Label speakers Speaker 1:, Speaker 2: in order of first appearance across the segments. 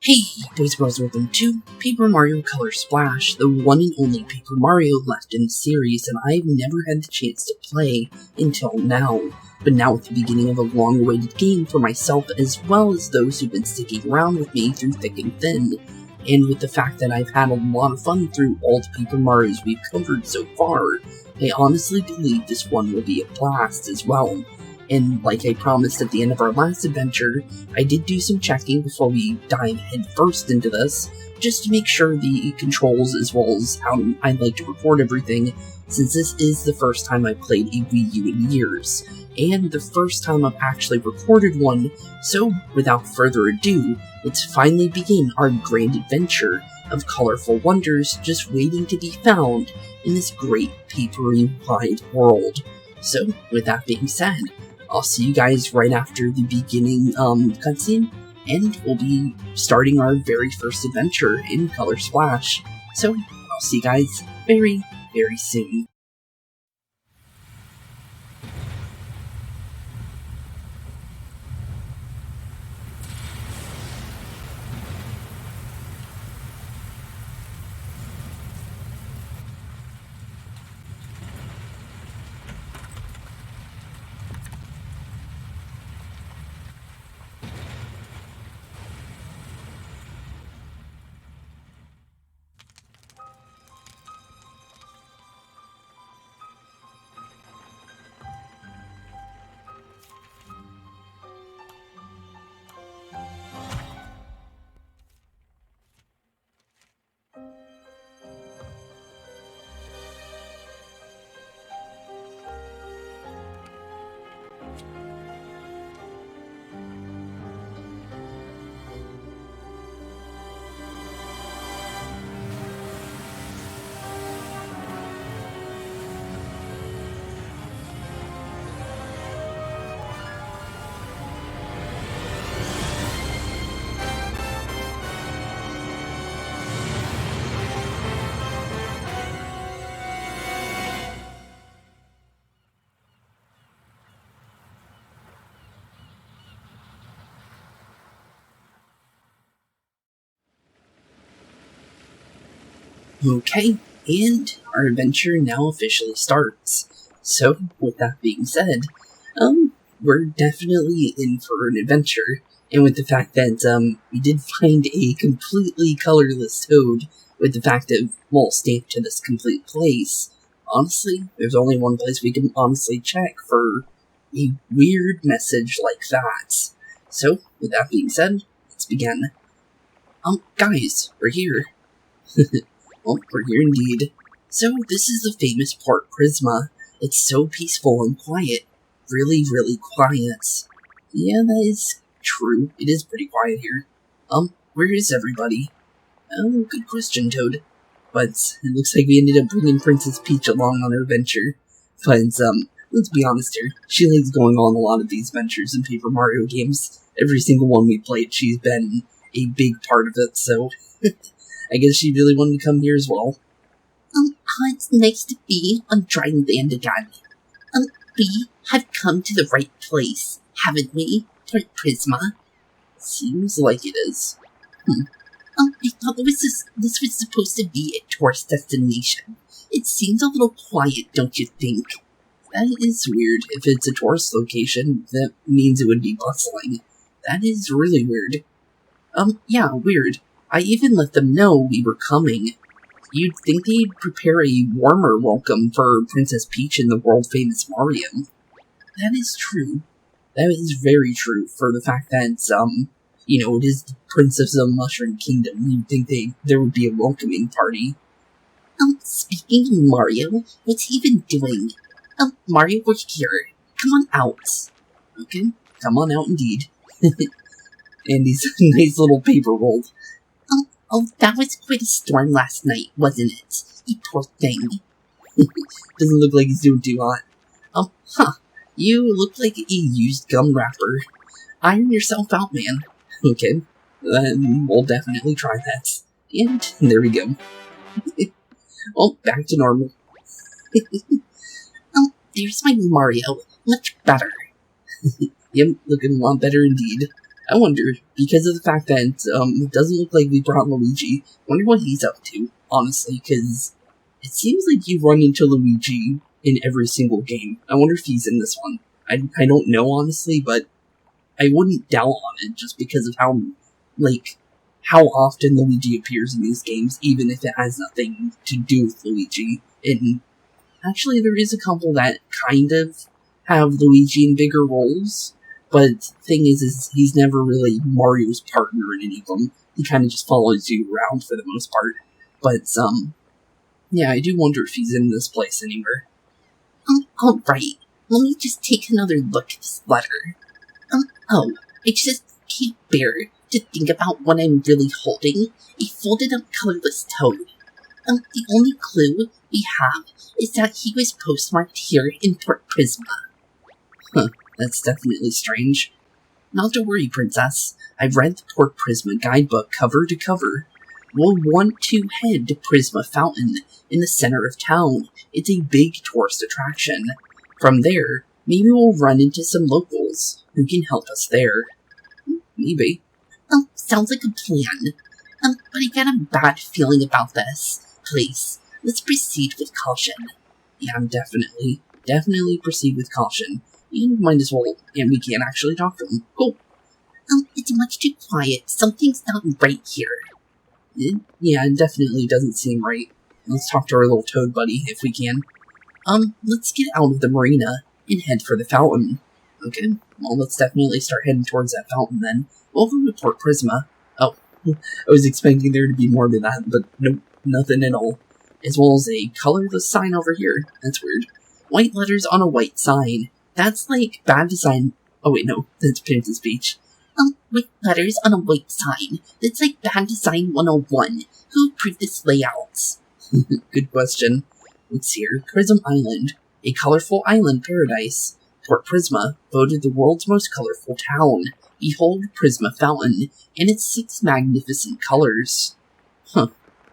Speaker 1: Hey, boys and girls, welcome to Paper Mario Color Splash, the one and only Paper Mario left in the series, and I've never had the chance to play until now. But now at the beginning of a long-awaited game for myself, as well as those who've been sticking around with me through thick and thin, and with the fact that I've had a lot of fun through all the Paper Marios we've covered so far, I honestly believe this one will be a blast as well. And like I promised at the end of our last adventure, I did do some checking before we dive headfirst into this, just to make sure the controls as well as how I'd like to record everything, since this is the first time I've played a Wii U in years, and the first time I've actually recorded one, so without further ado, let's finally begin our grand adventure of colorful wonders just waiting to be found in this great papery wide world. So, with that being said, I'll see you guys right after the beginning cutscene, and we'll be starting our very first adventure in Color Splash. So, I'll see you guys very, very soon. Okay, and our adventure now officially starts. So, with that being said, we're definitely in for an adventure, and with the fact that, we did find a completely colorless toad, with the fact that, well, stamped to this complete place, honestly, there's only one place we can honestly check for a weird message like that. So, with that being said, let's begin. Guys, we're here. Well, we're here indeed. So, this is the famous Port Prisma. It's so peaceful and quiet. Really, really quiet. Yeah, that is true. It is pretty quiet here. Where is everybody? Oh, good question, Toad. But it looks like we ended up bringing Princess Peach along on our adventure. But, let's be honest here. She likes going on a lot of these adventures in Paper Mario games. Every single one we played, she's been a big part of it, so I guess she really wanted to come here as well. It's nice to be on dry land again. We have come to the right place, haven't we, Port Prisma? Seems like it is. I thought this was supposed to be a tourist destination. It seems a little quiet, don't you think? That is weird. If it's a tourist location, that means it would be bustling. That is really weird. Yeah, weird. I even let them know we were coming. You'd think they'd prepare a warmer welcome for Princess Peach in the world-famous Mario. That is true. That is very true, for the fact that, it is the Princess of the Mushroom Kingdom. You'd think there would be a welcoming party. Speaking of Mario, what's he been doing? Mario, we're here. Come on out. Okay, come on out indeed. And he's a nice little paper roll. Oh, that was quite a storm last night, wasn't it? You poor thing. Doesn't look like he's doing too hot. You look like a used gum wrapper. Iron yourself out, man. Okay, then we'll definitely try that. And there we go. Well, back to normal. There's my Mario. Much better. Yep, looking a lot better indeed. I wonder, because of the fact that it doesn't look like we brought Luigi, I wonder what he's up to, honestly, because it seems like you run into Luigi in every single game. I wonder if he's in this one. I don't know, honestly, but I wouldn't doubt on it just because of how often Luigi appears in these games, even if it has nothing to do with Luigi. And actually, there is a couple that kind of have Luigi in bigger roles, but the thing is he's never really Mario's partner in any of them. He kind of just follows you around for the most part. But, yeah, I do wonder if he's in this place anywhere.
Speaker 2: Alright, let me just take another look at this letter. I just can't bear to think about what I'm really holding. A folded up colorless toad. The only clue we have is that he was postmarked here in Port Prisma.
Speaker 1: Huh, that's definitely strange. Not to worry, Princess. I've read the Port Prisma guidebook cover to cover. We'll want to head to Prisma Fountain in the center of town. It's a big tourist attraction. From there, maybe we'll run into some locals who can help us there. Maybe.
Speaker 2: Sounds like a plan. But I get a bad feeling about this. Please, let's proceed with caution.
Speaker 1: Yeah, definitely proceed with caution. And might as well, and we can't actually talk to him. Cool.
Speaker 2: It's much too quiet. Something's not right here.
Speaker 1: It definitely doesn't seem right. Let's talk to our little toad buddy, if we can. Let's get out of the marina and head for the fountain. Okay, well, let's definitely start heading towards that fountain then. Welcome to Port Prisma. Oh, I was expecting there to be more to that, but nope, nothing at all. As well as a colorless sign over here. That's weird. White letters on a white sign. That's like bad design. Oh wait, no, that's Princess Peach.
Speaker 2: White letters on a white sign. That's like bad design 101. Who approved this layout?
Speaker 1: Good question. What's here? Prism Island. A colorful island paradise. Port Prisma, voted the world's most colorful town. Behold Prisma Fountain, and its 6 magnificent colors. Huh.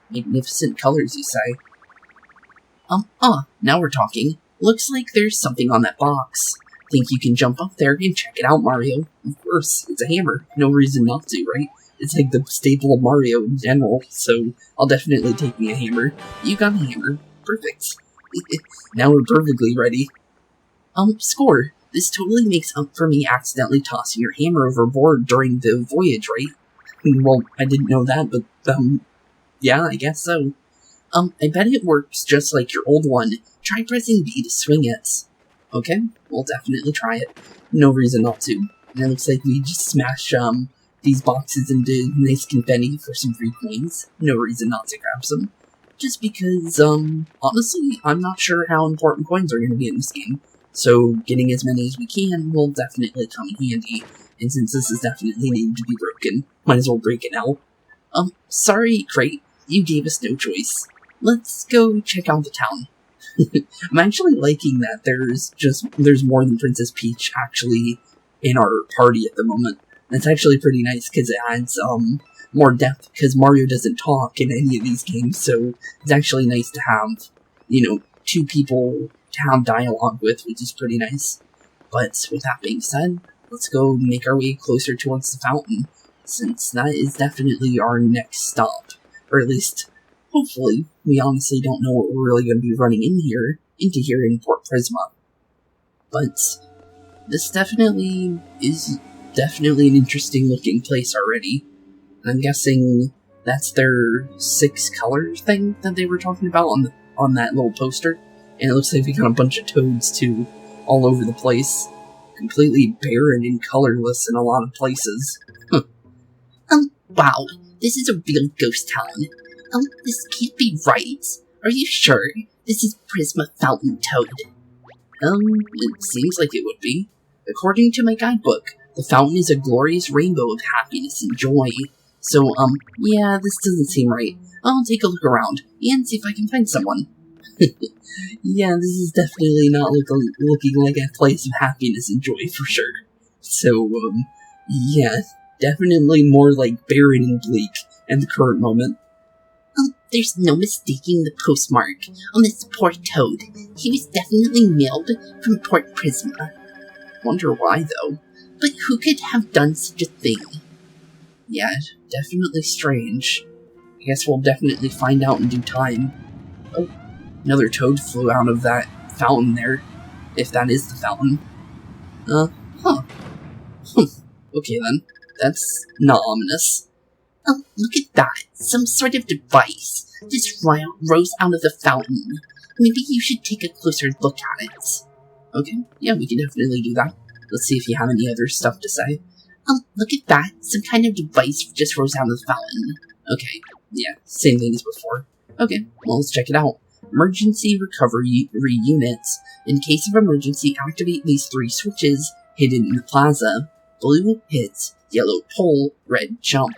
Speaker 1: Magnificent colors, you say? Now we're talking. Looks like there's something on that box. Think you can jump up there and check it out, Mario? Of course, it's a hammer. No reason not to, right? It's like the staple of Mario in general, so I'll definitely take me a hammer. You got a hammer. Perfect. Now we're perfectly ready. Score. This totally makes up for me accidentally tossing your hammer overboard during the voyage, right? Well, I didn't know that, but, yeah, I guess so. I bet it works just like your old one. Try pressing B to swing it. Okay, we'll definitely try it. No reason not to. And it looks like we just smash, these boxes into nice confetti for some free coins. No reason not to grab some. Just because, honestly, I'm not sure how important coins are going to be in this game. So, getting as many as we can will definitely come in handy. And since this is definitely needing to be broken, might as well break it now. Sorry, Crate. You gave us no choice. Let's go check out the town. I'm actually liking that there's more than Princess Peach actually in our party at the moment. That's actually pretty nice because it adds, more depth, because Mario doesn't talk in any of these games, so it's actually nice to have, 2 people to have dialogue with, which is pretty nice. But with that being said, let's go make our way closer towards the fountain, since that is definitely our next stop. Or at least, hopefully, we honestly don't know what we're really going to be running into here in Port Prisma. But this definitely is an interesting looking place already. I'm guessing that's their 6 color thing that they were talking about on that little poster. And it looks like we got a bunch of toads too, all over the place. Completely barren and colorless in a lot of places. Huh.
Speaker 2: Wow, this is a real ghost town. This can't be right. Are you sure this is Prisma Fountain Toad?
Speaker 1: It seems like it would be. According to my guidebook, the fountain is a glorious rainbow of happiness and joy. So, yeah, this doesn't seem right. I'll take a look around, and see if I can find someone. Yeah, this is definitely not looking like a place of happiness and joy, for sure. So, yeah, definitely more like barren and bleak at the current moment.
Speaker 2: There's no mistaking the postmark on this poor toad. He was definitely mailed from Port Prisma.
Speaker 1: Wonder why, though.
Speaker 2: But who could have done such a thing?
Speaker 1: Yeah, definitely strange. I guess we'll definitely find out in due time. Oh, another toad flew out of that fountain there, if that is the fountain. Huh. Okay then, that's not ominous.
Speaker 2: Oh, look at that. Some sort of device just rose out of the fountain. Maybe you should take a closer look at it.
Speaker 1: Okay, yeah, we can definitely do that. Let's see if you have any other stuff to say.
Speaker 2: Look at that. Some kind of device just rose out of the fountain.
Speaker 1: Okay, yeah, same thing as before. Okay, well, let's check it out. Emergency recovery units. In case of emergency, activate these 3 switches hidden in the plaza. Blue hits, yellow pull, red jump.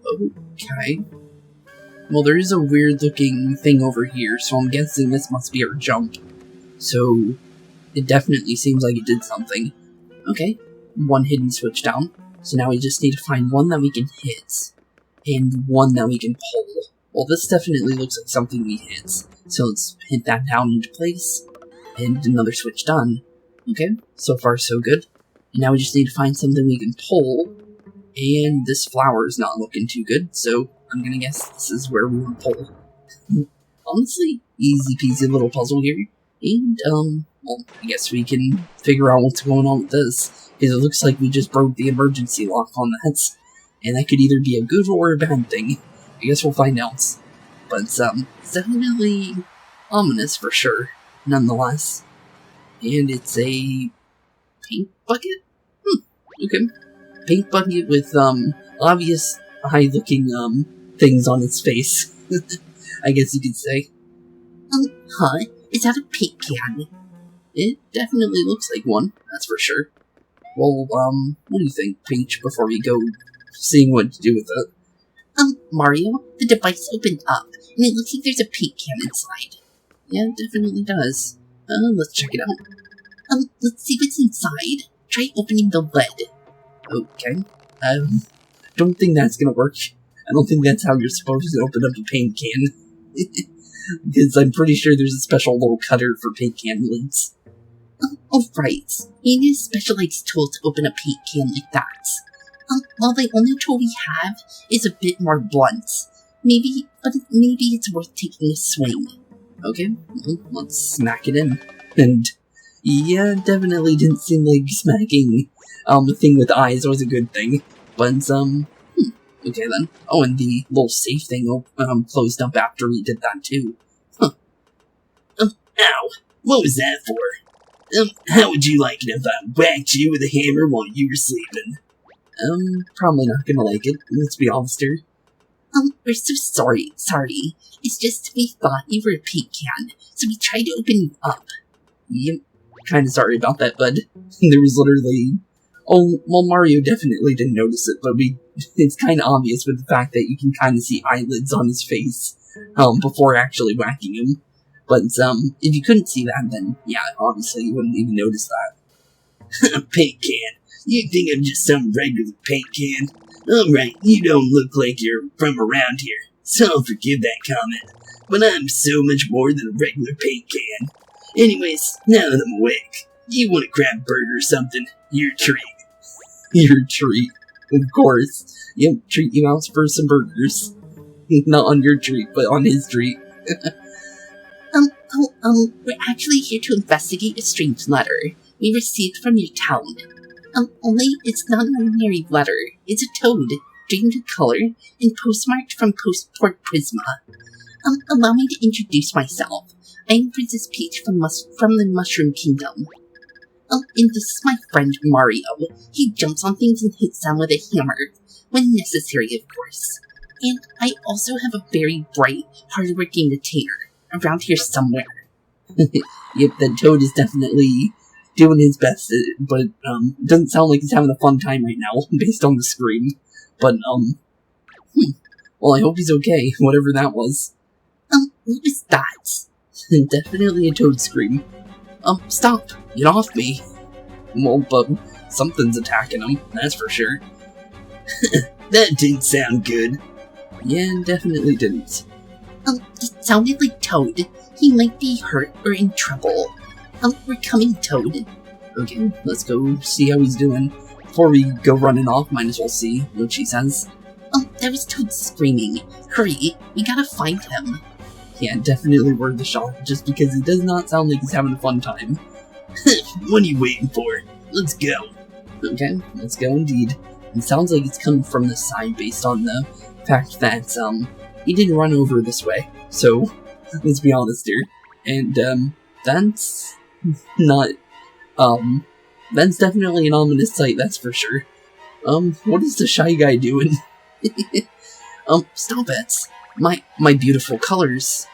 Speaker 1: Okay. Well, there is a weird looking thing over here, so I'm guessing this must be our jump. So, it definitely seems like it did something. Okay, 1 hidden switch down. So now we just need to find 1 that we can hit, and 1 that we can pull. Well, this definitely looks like something we hit, so let's hit that down into place, and another switch done. Okay, so far so good. And now we just need to find something we can pull, and this flower is not looking too good, so I'm gonna guess this is where we want to pull. Honestly, easy peasy little puzzle here, and, well, I guess we can figure out what's going on with this, because it looks like we just broke the emergency lock on that, and that could either be a good or a bad thing. I guess we'll find out. But, it's definitely ominous for sure, nonetheless. And it's a paint bucket? Okay. Paint bucket with, obvious eye-looking, things on its face. I guess you could say.
Speaker 2: Huh? Is that a paint can?
Speaker 1: It definitely looks like one, that's for sure. Well, what do you think, Peach, before we go seeing what to do with it?
Speaker 2: Mario, the device opened up, and it looks like there's a paint can inside.
Speaker 1: Yeah, it definitely does. Let's check it out.
Speaker 2: Let's see what's inside. Try opening the lid.
Speaker 1: Okay. Don't think that's gonna work. I don't think that's how you're supposed to open up a paint can. Because I'm pretty sure there's a special little cutter for paint can lids.
Speaker 2: Oh, right. You need a specialized tool to open a paint can like that. Well, the only tool we have is a bit more blunt. Maybe it's worth taking a swing.
Speaker 1: Okay, well, let's smack it in. And, yeah, definitely didn't seem like smacking, the thing with eyes was a good thing. But, okay then. Oh, and the little safe thing, closed up after we did that too. Huh.
Speaker 2: Ow! What was that for? How would you like it if I whacked you with a hammer while you were sleeping?
Speaker 1: Probably not gonna like it, let's be honest here.
Speaker 2: We're so sorry. It's just we thought you were a paint can, so we tried to open you up.
Speaker 1: Yep, kinda sorry about that, bud. There was literally... Oh, well, Mario definitely didn't notice it, but it's kinda obvious with the fact that you can kinda see eyelids on his face, before actually whacking him. But, if you couldn't see that, then, yeah, obviously you wouldn't even notice that.
Speaker 2: Paint can. You think I'm just some regular paint can? Alright, you don't look like you're from around here, so I'll forgive that comment. But I'm so much more than a regular paint can. Anyways, now that I'm awake, you want a crab burger or something? Your treat.
Speaker 1: Your treat. Of course. Yep, treat you out for some burgers. Not on your treat, but on his treat.
Speaker 2: We're actually here to investigate a strange letter we received from your town. Only it's not an ordinary letter. It's a toad, drained with color, and postmarked from Port Prisma. Allow me to introduce myself. I am Princess Peach from the Mushroom Kingdom. And this is my friend Mario. He jumps on things and hits them with a hammer, when necessary, of course. And I also have a very bright, hardworking retainer around here somewhere.
Speaker 1: Yep, the toad is definitely doing his best, but doesn't sound like he's having a fun time right now, based on the scream. But, well, I hope he's okay, whatever that was.
Speaker 2: What was that?
Speaker 1: Definitely a toad scream. Stop! Get off me! Well, but something's attacking him, that's for sure.
Speaker 2: That didn't sound good.
Speaker 1: Yeah, definitely didn't.
Speaker 2: It sounded like Toad. He might be hurt or in trouble. We're coming, Toad.
Speaker 1: Okay, let's go see how he's doing. before we go running off, might as well see what she says.
Speaker 2: Oh, that was Toad screaming. Hurry, we gotta find him.
Speaker 1: Yeah, definitely worth the shot, just because it does not sound like he's having a fun time.
Speaker 3: What are you waiting for? Let's go.
Speaker 1: Okay, let's go indeed. It sounds like it's coming from this side based on the fact that, he didn't run over this way. So, let's be honest here. And, that's not, that's definitely an ominous sight, that's for sure. What is the shy guy doing?
Speaker 2: Stop it.
Speaker 1: My beautiful colors.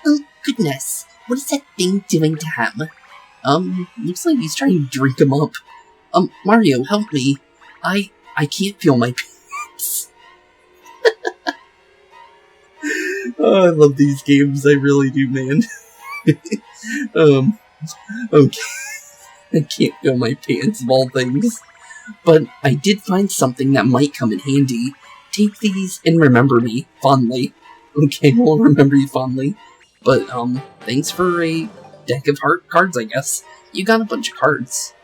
Speaker 2: Oh, goodness. What is that thing doing to him?
Speaker 1: Looks like he's trying to drink him up. Mario, help me. I can't feel my pants. Oh, I love these games, I really do, man. Okay. I can't feel my pants of all things. But I did find something that might come in handy. Take these and remember me fondly. Okay, we'll remember you fondly. But, thanks for a deck of heart cards, I guess. You got a bunch of cards.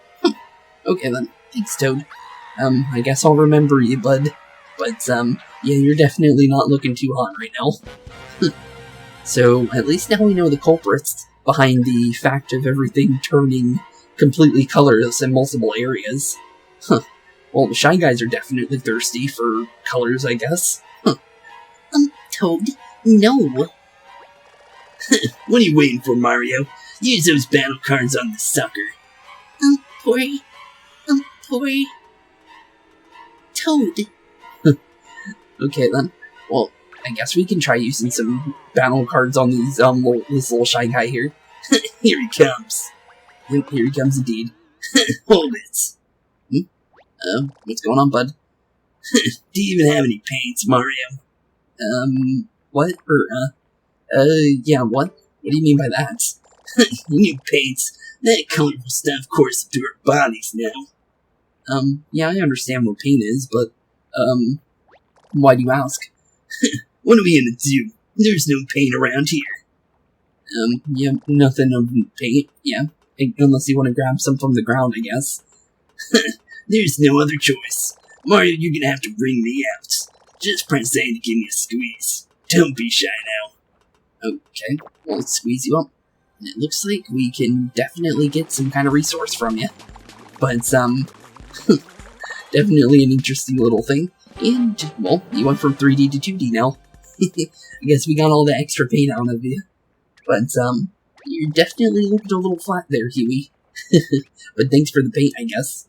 Speaker 1: Okay then, thanks, Toad. I guess I'll remember you, bud. But, yeah, you're definitely not looking too hot right now. So, at least now we know the culprits behind the fact of everything turning completely colorless in multiple areas. Huh. Well, the Shy Guys are definitely thirsty for colors, I guess. Huh.
Speaker 2: Toad, no.
Speaker 3: What are you waiting for, Mario? Use those battle cards on the sucker.
Speaker 2: Poor Toad.
Speaker 1: Okay then. Well, I guess we can try using some battle cards on these, this little Shy Guy here.
Speaker 3: Here he comes.
Speaker 1: Yep, here he comes indeed.
Speaker 3: Hold it.
Speaker 1: What's going on, bud?
Speaker 3: Do you even have any paints, Mario?
Speaker 1: What? Yeah, what? What do you mean by that?
Speaker 3: You need paints. That colorful stuff courses through our bodies now.
Speaker 1: Yeah, I understand what paint is, but, why do you ask?
Speaker 3: What are we gonna do? There's no paint around here.
Speaker 1: Yeah, nothing of paint, yeah. Unless you want to grab some from the ground, I guess.
Speaker 3: There's no other choice. Mario, you're gonna have to bring me out. Just press A to give me a squeeze. Don't be shy now.
Speaker 1: Okay, well, let's squeeze you up. And it looks like we can definitely get some kind of resource from you. But, definitely an interesting little thing. And, well, you went from 3D to 2D now. I guess we got all the extra paint out of you. But, you definitely looked a little flat there, Huey. But thanks for the paint, I guess.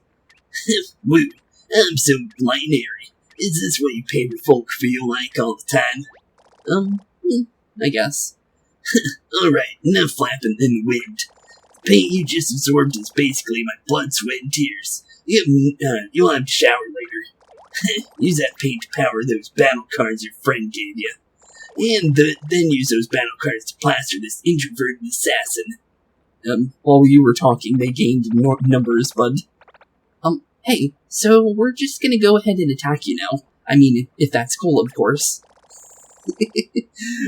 Speaker 3: Woo, I'm so light and airy. Is this what you paper folk feel like all the time?
Speaker 1: I guess.
Speaker 3: Alright, enough flapping in the wind. The paint you just absorbed is basically my blood, sweat, and tears. You'll have to shower later. Use that paint to power those battle cards your friend gave you. And then use those battle cards to plaster this introverted assassin.
Speaker 1: While you were talking, they gained numbers, bud. Hey, so we're just gonna go ahead and attack you now. I mean, if that's cool, of course.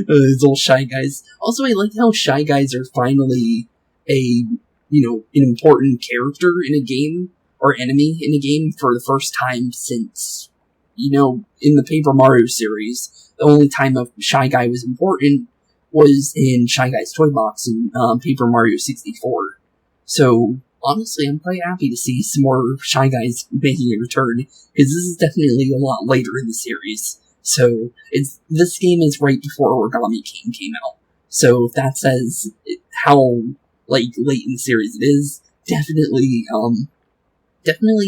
Speaker 1: Those little Shy Guys. Also, I like how Shy Guys are finally an important character in a game, or enemy in a game, for the first time since, in the PaperMario series. The only time a Shy Guy was important was in Shy Guy's Toy Box in PaperMario 64. So, honestly, I'm quite happy to see some more Shy Guys making a return, because this is definitely a lot later in the series. So, this game is right before Origami King came out. So, if that says how, late in the series it is, definitely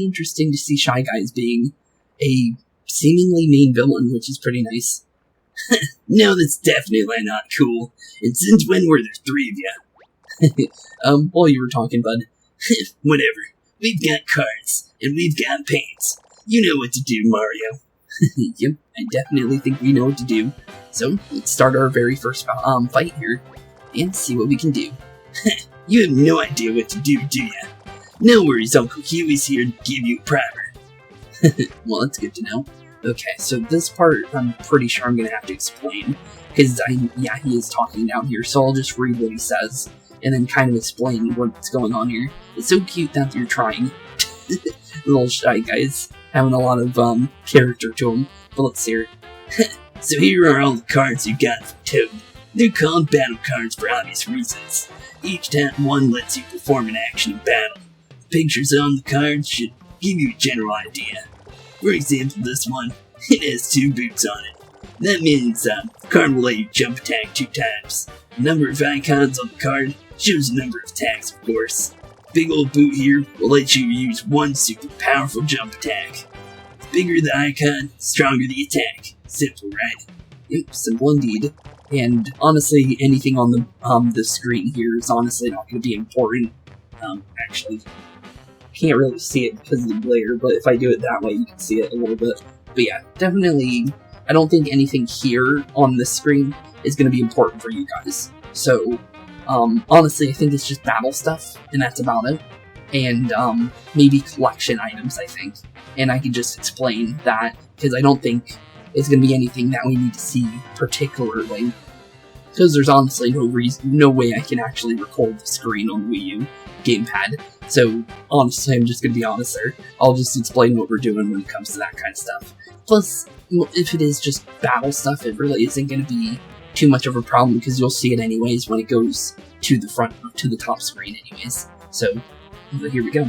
Speaker 1: interesting to see Shy Guys being a seemingly main villain, which is pretty nice.
Speaker 3: No, that's definitely not cool. And since when were there three of you?
Speaker 1: While you were talking, bud.
Speaker 3: Whatever. We've got cards, and we've got paints. You know what to do, Mario.
Speaker 1: Yep, I definitely think we know what to do. So, let's start our very first fight here, and see what we can do.
Speaker 3: You have no idea what to do ya? No worries, Uncle Huey's here to give you a primer.
Speaker 1: Well, that's good to know. Okay, so this part I'm pretty sure I'm gonna have to explain, because he is talking down here, so I'll just read what he says, and then kind of explain what's going on here. It's so cute that you're trying. Little shy guys, having a lot of character to them. But let's hear it.
Speaker 3: So here are all the cards you got from Toad. They're called battle cards for obvious reasons. Each one lets you perform an action in battle. The pictures on the cards should give you a general idea. For example, this one, it has 2 boots on it. That means the card will let you jump attack 2 times. The number of icons on the card shows the number of attacks, of course. Big old boot here will let you use 1 super powerful jump attack. The bigger the icon, the stronger the attack. Simple, right?
Speaker 1: Yep, simple indeed. And honestly, anything on the screen here is honestly not going to be important. Actually, can't really see it because of the glare, but if I do it that way, you can see it a little bit. But yeah, definitely, I don't think anything here on this screen is going to be important for you guys. So, honestly, I think it's just battle stuff, and that's about it. And, maybe collection items, I think. And I can just explain that, because I don't think it's going to be anything that we need to see particularly. Because there's honestly no way I can actually record the screen on the Wii U gamepad. So, honestly, I'm just going to be honest there. I'll just explain what we're doing when it comes to that kind of stuff. Plus, if it is just battle stuff, it really isn't going to be too much of a problem, because you'll see it anyways when it goes to the front, to the top screen anyways. So, here we go.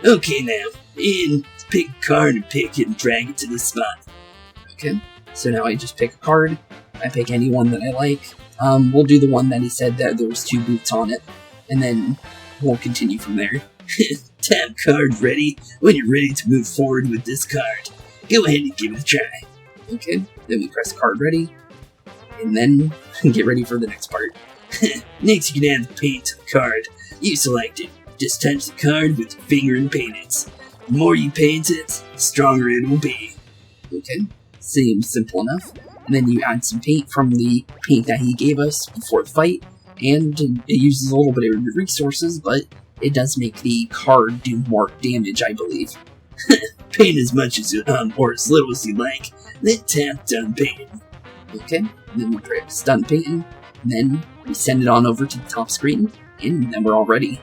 Speaker 3: Okay now, and pick a card and pick it and drag it to the spot.
Speaker 1: Okay, so now I just pick a card. I pick any one that I like. We'll do the one that he said that there was 2 boots on it, and then we'll continue from there.
Speaker 3: Tap card ready when you're ready to move forward with this card. Go ahead and give it a try.
Speaker 1: Okay, then we press card ready, and then get ready for the next part.
Speaker 3: Next, you can add the paint to the card. You select it. Just touch the card with your finger and paint it. The more you paint it, the stronger it will be.
Speaker 1: Okay, seems simple enough. And then you add some paint from the paint that he gave us before the fight, and it uses a little bit of your resources, but it does make the card do more damage, I believe.
Speaker 3: Paint as much as or as little as you like, then tap done painting.
Speaker 1: Okay, and then we press done painting, and then we send it on over to the top screen, and then we're all ready.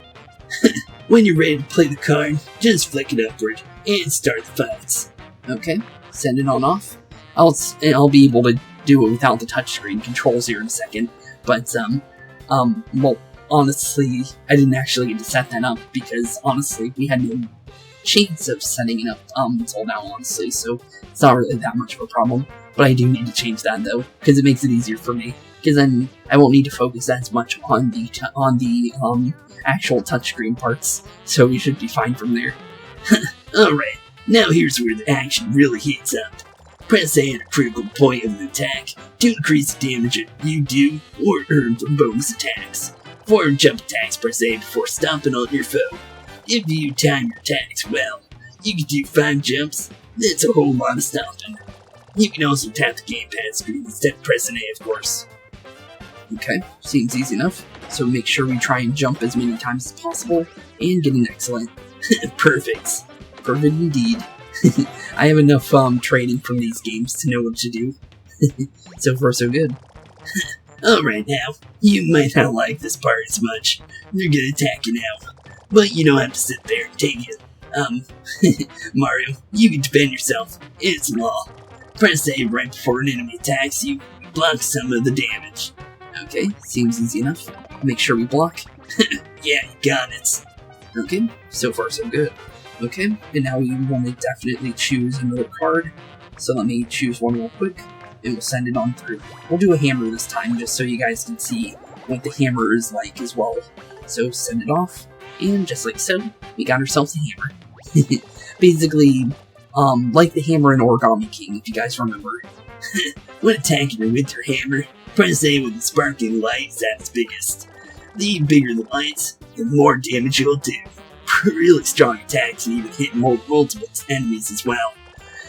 Speaker 3: When you're ready to play the card, just flick it upward and start the fights.
Speaker 1: Okay, send it on off. I'll be able to do it without the touchscreen controls here in a second, but well, honestly, I didn't actually get to set that up because honestly, we had no chance of setting it up until now, honestly, so it's not really that much of a problem. But I do need to change that though, because it makes it easier for me. Because then I won't need to focus as much on the actual touchscreen parts, so we should be fine from there.
Speaker 3: Alright, now here's where the action really heats up. Press A at a critical point of an attack to increase the damage you do or earn from bonus attacks. For jump attacks, press A before stomping on your foe. If you time your attacks well, you can do 5 jumps. That's a whole lot of stomping. You can also tap the gamepad screen instead of pressing A, of course.
Speaker 1: Okay, seems easy enough. So make sure we try and jump as many times as possible and get an excellent.
Speaker 3: Perfect.
Speaker 1: Perfect indeed. I have enough training from these games to know what to do. So far, so good.
Speaker 3: Alright now, you might not like this part as much. They're gonna attack you now. But you don't have to sit there and take it. Mario, you can defend yourself. It's law. Press A right before an enemy attacks you. Block some of the damage.
Speaker 1: Okay, seems easy enough. Make sure we block.
Speaker 3: Yeah, you got it.
Speaker 1: Okay, so far so good. Okay, and now we want to definitely choose another card. So let me choose one real quick, and we'll send it on through. We'll do a hammer this time, just so you guys can see what the hammer is like as well. So send it off, and just like so, we got ourselves a hammer. Basically, like the hammer in Origami King, if you guys remember.
Speaker 3: When attacking with your hammer, press A when the sparkling light is at its biggest. The bigger the light, the more damage you'll do. Really strong attacks and even hit multiple enemies as well.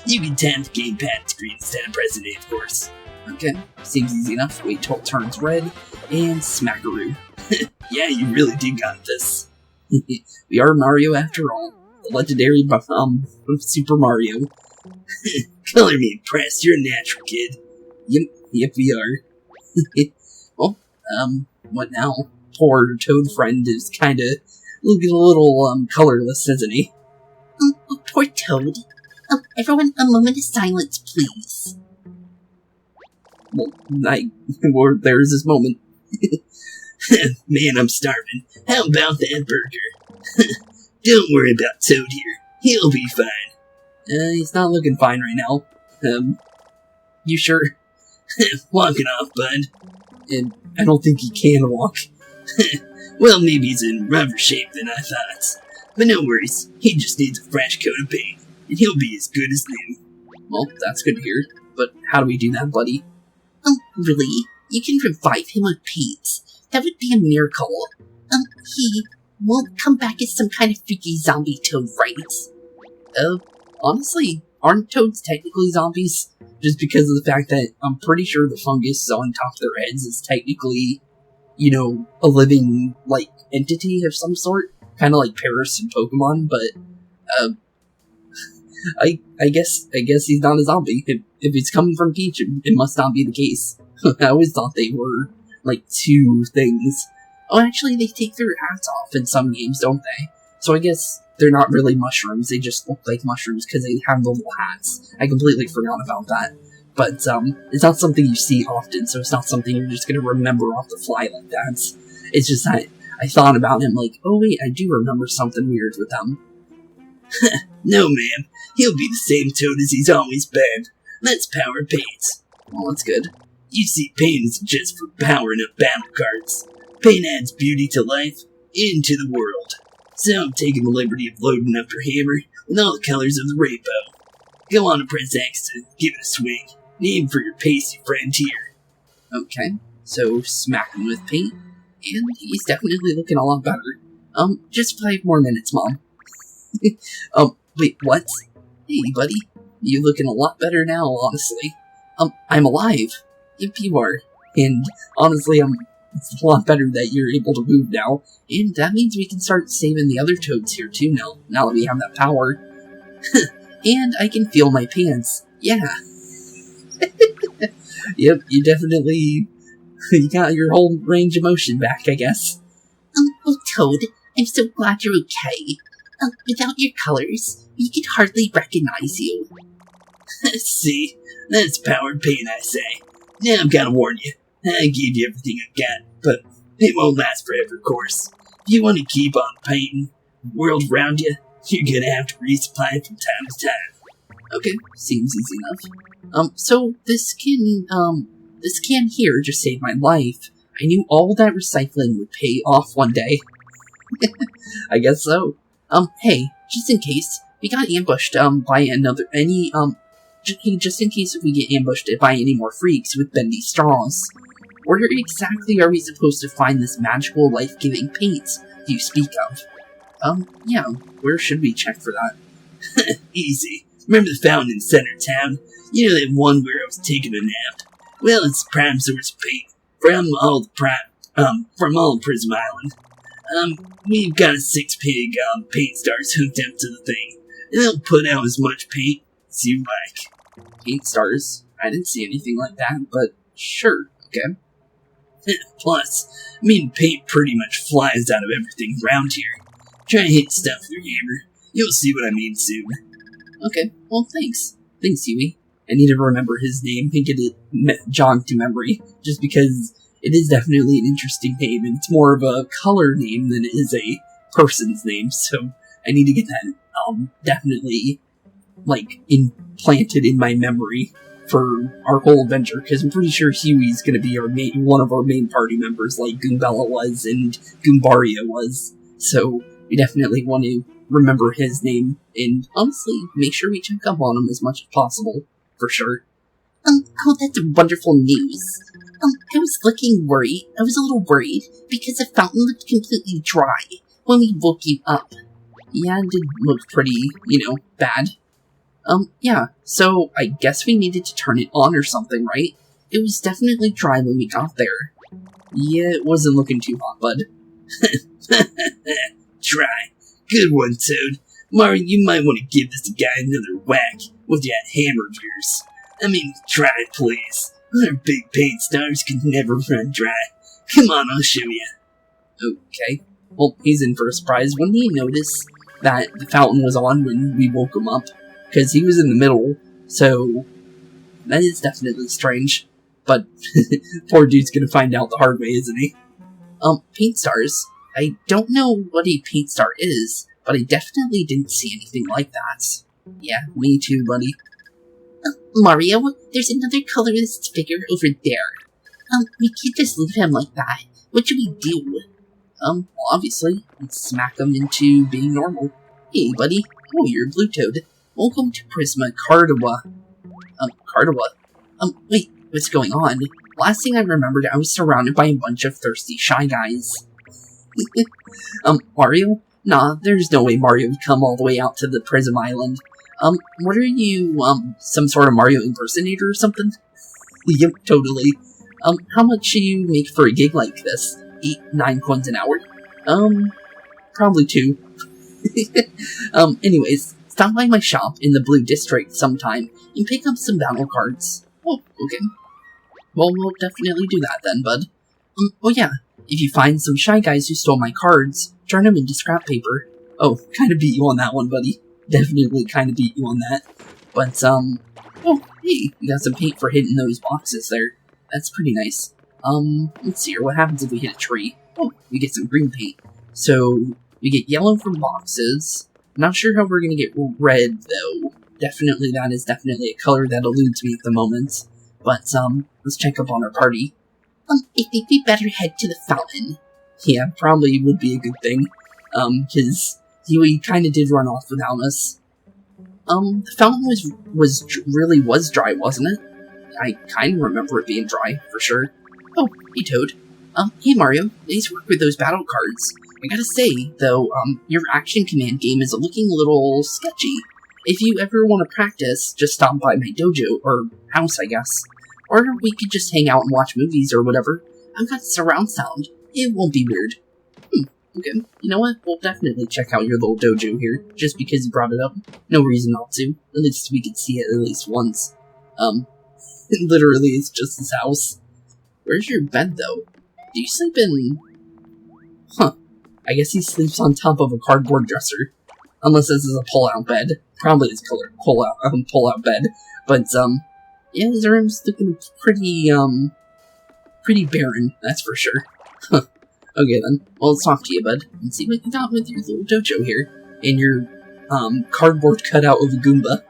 Speaker 3: You can tap the gamepad screen instead of pressing A, of course.
Speaker 1: Okay, seems easy enough. Wait till it turns red, and smackaroo.
Speaker 3: Yeah, you really do got this.
Speaker 1: We are Mario after all. The legendary Super Mario.
Speaker 3: Color me impressed, you're a natural kid.
Speaker 1: Yep, we are. Well, what now? Poor Toad friend is kinda looking a little, colorless, isn't he?
Speaker 2: poor Toad. Everyone, a moment of silence, please.
Speaker 1: Well, there's this moment.
Speaker 3: Man, I'm starving. How about that burger? Don't worry about Toad here. He'll be fine.
Speaker 1: He's not looking fine right now. You sure?
Speaker 3: Walking off, bud.
Speaker 1: And I don't think he can walk.
Speaker 3: Well, maybe he's in rougher shape than I thought. But no worries, he just needs a fresh coat of paint, and he'll be as good as new.
Speaker 1: Well, that's good to hear. But how do we do that, buddy?
Speaker 2: Really? You can revive him with paint. That would be a miracle. He won't come back as some kind of freaky zombie Toad, right?
Speaker 1: Honestly, aren't toads technically zombies? Just because of the fact that I'm pretty sure the fungus on top of their heads is technically, you know, a living, like, entity of some sort. Kind of like Paris in Pokemon, but, I guess he's not a zombie. If it's coming from Peach, it must not be the case. I always thought they were, like, two things. Oh, actually, they take their hats off in some games, don't they? So I guess they're not really mushrooms, they just look like mushrooms because they have the little hats. I completely forgot about that. But, it's not something you see often, so it's not something you're just gonna remember off the fly like that. It's just that I thought about him like, oh wait, I do remember something weird with them.
Speaker 3: No, man. He'll be the same Toad as he's always been. Let's power paint.
Speaker 1: Well, that's good.
Speaker 3: You see, paint isn't just for powering up battle cards. Paint adds beauty to life, into the world. So I'm taking the liberty of loading up your hammer with all the colors of the rainbow. Go on and press X to give it a swing. Aim for your pasty friend here.
Speaker 1: Okay, so smack him with paint, and he's definitely looking a lot better. Just 5 more minutes, Mom. Wait, what? Hey, buddy, you looking a lot better now, honestly. I'm alive. Yep, you are. And honestly, it's a lot better that you're able to move now, and that means we can start saving the other toads here too now that we have that power. And I can feel my pants. Yeah. Yep, you definitely... You got your whole range of motion back, I guess.
Speaker 2: Oh, Toad, I'm so glad you're okay. Without your colors, we could hardly recognize you.
Speaker 3: See? That's powered paint, I say. Now I've got to warn you. I gave you everything I've got, but it won't last forever, of course. If you want to keep on painting the world around you, you're gonna have to resupply from time to time.
Speaker 1: Okay, seems easy enough. So this can here just saved my life. I knew all that recycling would pay off one day. I guess so. Hey, just in case, we got ambushed, by just in case if we get ambushed by any more freaks with bendy straws. Where exactly are we supposed to find this magical, life-giving paint you speak of? Yeah, where should we check for that?
Speaker 3: Easy. Remember the fountain in center town? You know that one where I was taking a nap? Well, it's a prime source of paint from all Prism Island. We've got 6 pig paint stars hooked up to the thing, and they'll put out as much paint as you like.
Speaker 1: Paint stars? I didn't see anything like that, but sure, okay.
Speaker 3: Plus, paint pretty much flies out of everything around here. Try and hit stuff with your hammer. You'll see what I mean soon.
Speaker 1: Okay, well, thanks. Thanks, Huey. I need to remember his name and get it jogged to memory, just because it is definitely an interesting name, and it's more of a color name than it is a person's name, so I need to get that, definitely, implanted in my memory for our whole adventure, because I'm pretty sure Huey's gonna be one of our main party members, like Goombella was and Goombario was, so we definitely want to remember his name, and honestly, make sure we check up on him as much as possible, for sure.
Speaker 2: Oh, that's wonderful news. I was a little worried, because the fountain looked completely dry when we woke you up.
Speaker 1: Yeah, it did look pretty, bad. Yeah, so I guess we needed to turn it on or something, right? It was definitely dry when we got there. Yeah, it wasn't looking too hot, bud.
Speaker 3: Dry. Good one, Toad. Mario, you might want to give this guy another whack with that hammer of yours. Try, please. Our big paint stars can never run dry. Come on, I'll show you.
Speaker 1: Okay. Well, he's in for a surprise. When he noticed that the fountain was on when we woke him up, because he was in the middle, so that is definitely strange. But poor dude's gonna find out the hard way, isn't he? Paint stars. I don't know what a paint star is, but I definitely didn't see anything like that. Yeah, me too, buddy.
Speaker 2: Mario, there's another colorless figure over there. We can't just leave him like that. What should we do?
Speaker 1: Well, obviously, let's smack him into being normal. Hey, buddy. Oh, you're a blue toad. Welcome to Prisma Cardawa. Wait, what's going on? Last thing I remembered, I was surrounded by a bunch of thirsty shy guys. Mario? Nah, there's no way Mario would come all the way out to the Prism Island. What are you, some sort of Mario impersonator or something? Yep, totally. How much do you make for a gig like this? 8-9 coins an hour? Probably 2. Anyways, stop by my shop in the Blue District sometime and pick up some battle cards. Oh, okay. Well, we'll definitely do that then, bud. Oh yeah, if you find some shy guys who stole my cards, turn them into scrap paper. Oh, kinda beat you on that one, buddy. Definitely kinda beat you on that. But, oh, hey, you got some paint for hitting those boxes there. That's pretty nice. Let's see here, what happens if we hit a tree? Oh, we get some green paint. So, we get yellow from boxes. Not sure how we're gonna get red, though. Definitely, that is definitely a color that eludes me at the moment. But, let's check up on our party.
Speaker 2: I think we better head to the fountain.
Speaker 1: Yeah, probably would be a good thing. Cause Huey kinda did run off without us. The fountain was dry, wasn't it? I kinda remember it being dry, for sure. Oh, hey Toad. Hey Mario, nice work with those battle cards. I gotta say, though, your action command game is looking a little sketchy. If you ever want to practice, just stop by my dojo, or house, I guess. Or we could just hang out and watch movies or whatever. I've got surround sound. It won't be weird. Okay. You know what? We'll definitely check out your little dojo here, just because you brought it up. No reason not to. At least we could see it at least once. Literally, it's just his house. Where's your bed, though? Do you sleep in... Huh. I guess he sleeps on top of a cardboard dresser. Unless this is a pull-out bed. Probably is pull-out bed. But, yeah, his room's looking pretty barren, that's for sure. Huh. Okay then, well, let's talk to you, bud, and see what you got with your little dojo here, and your, cardboard cutout of a Goomba.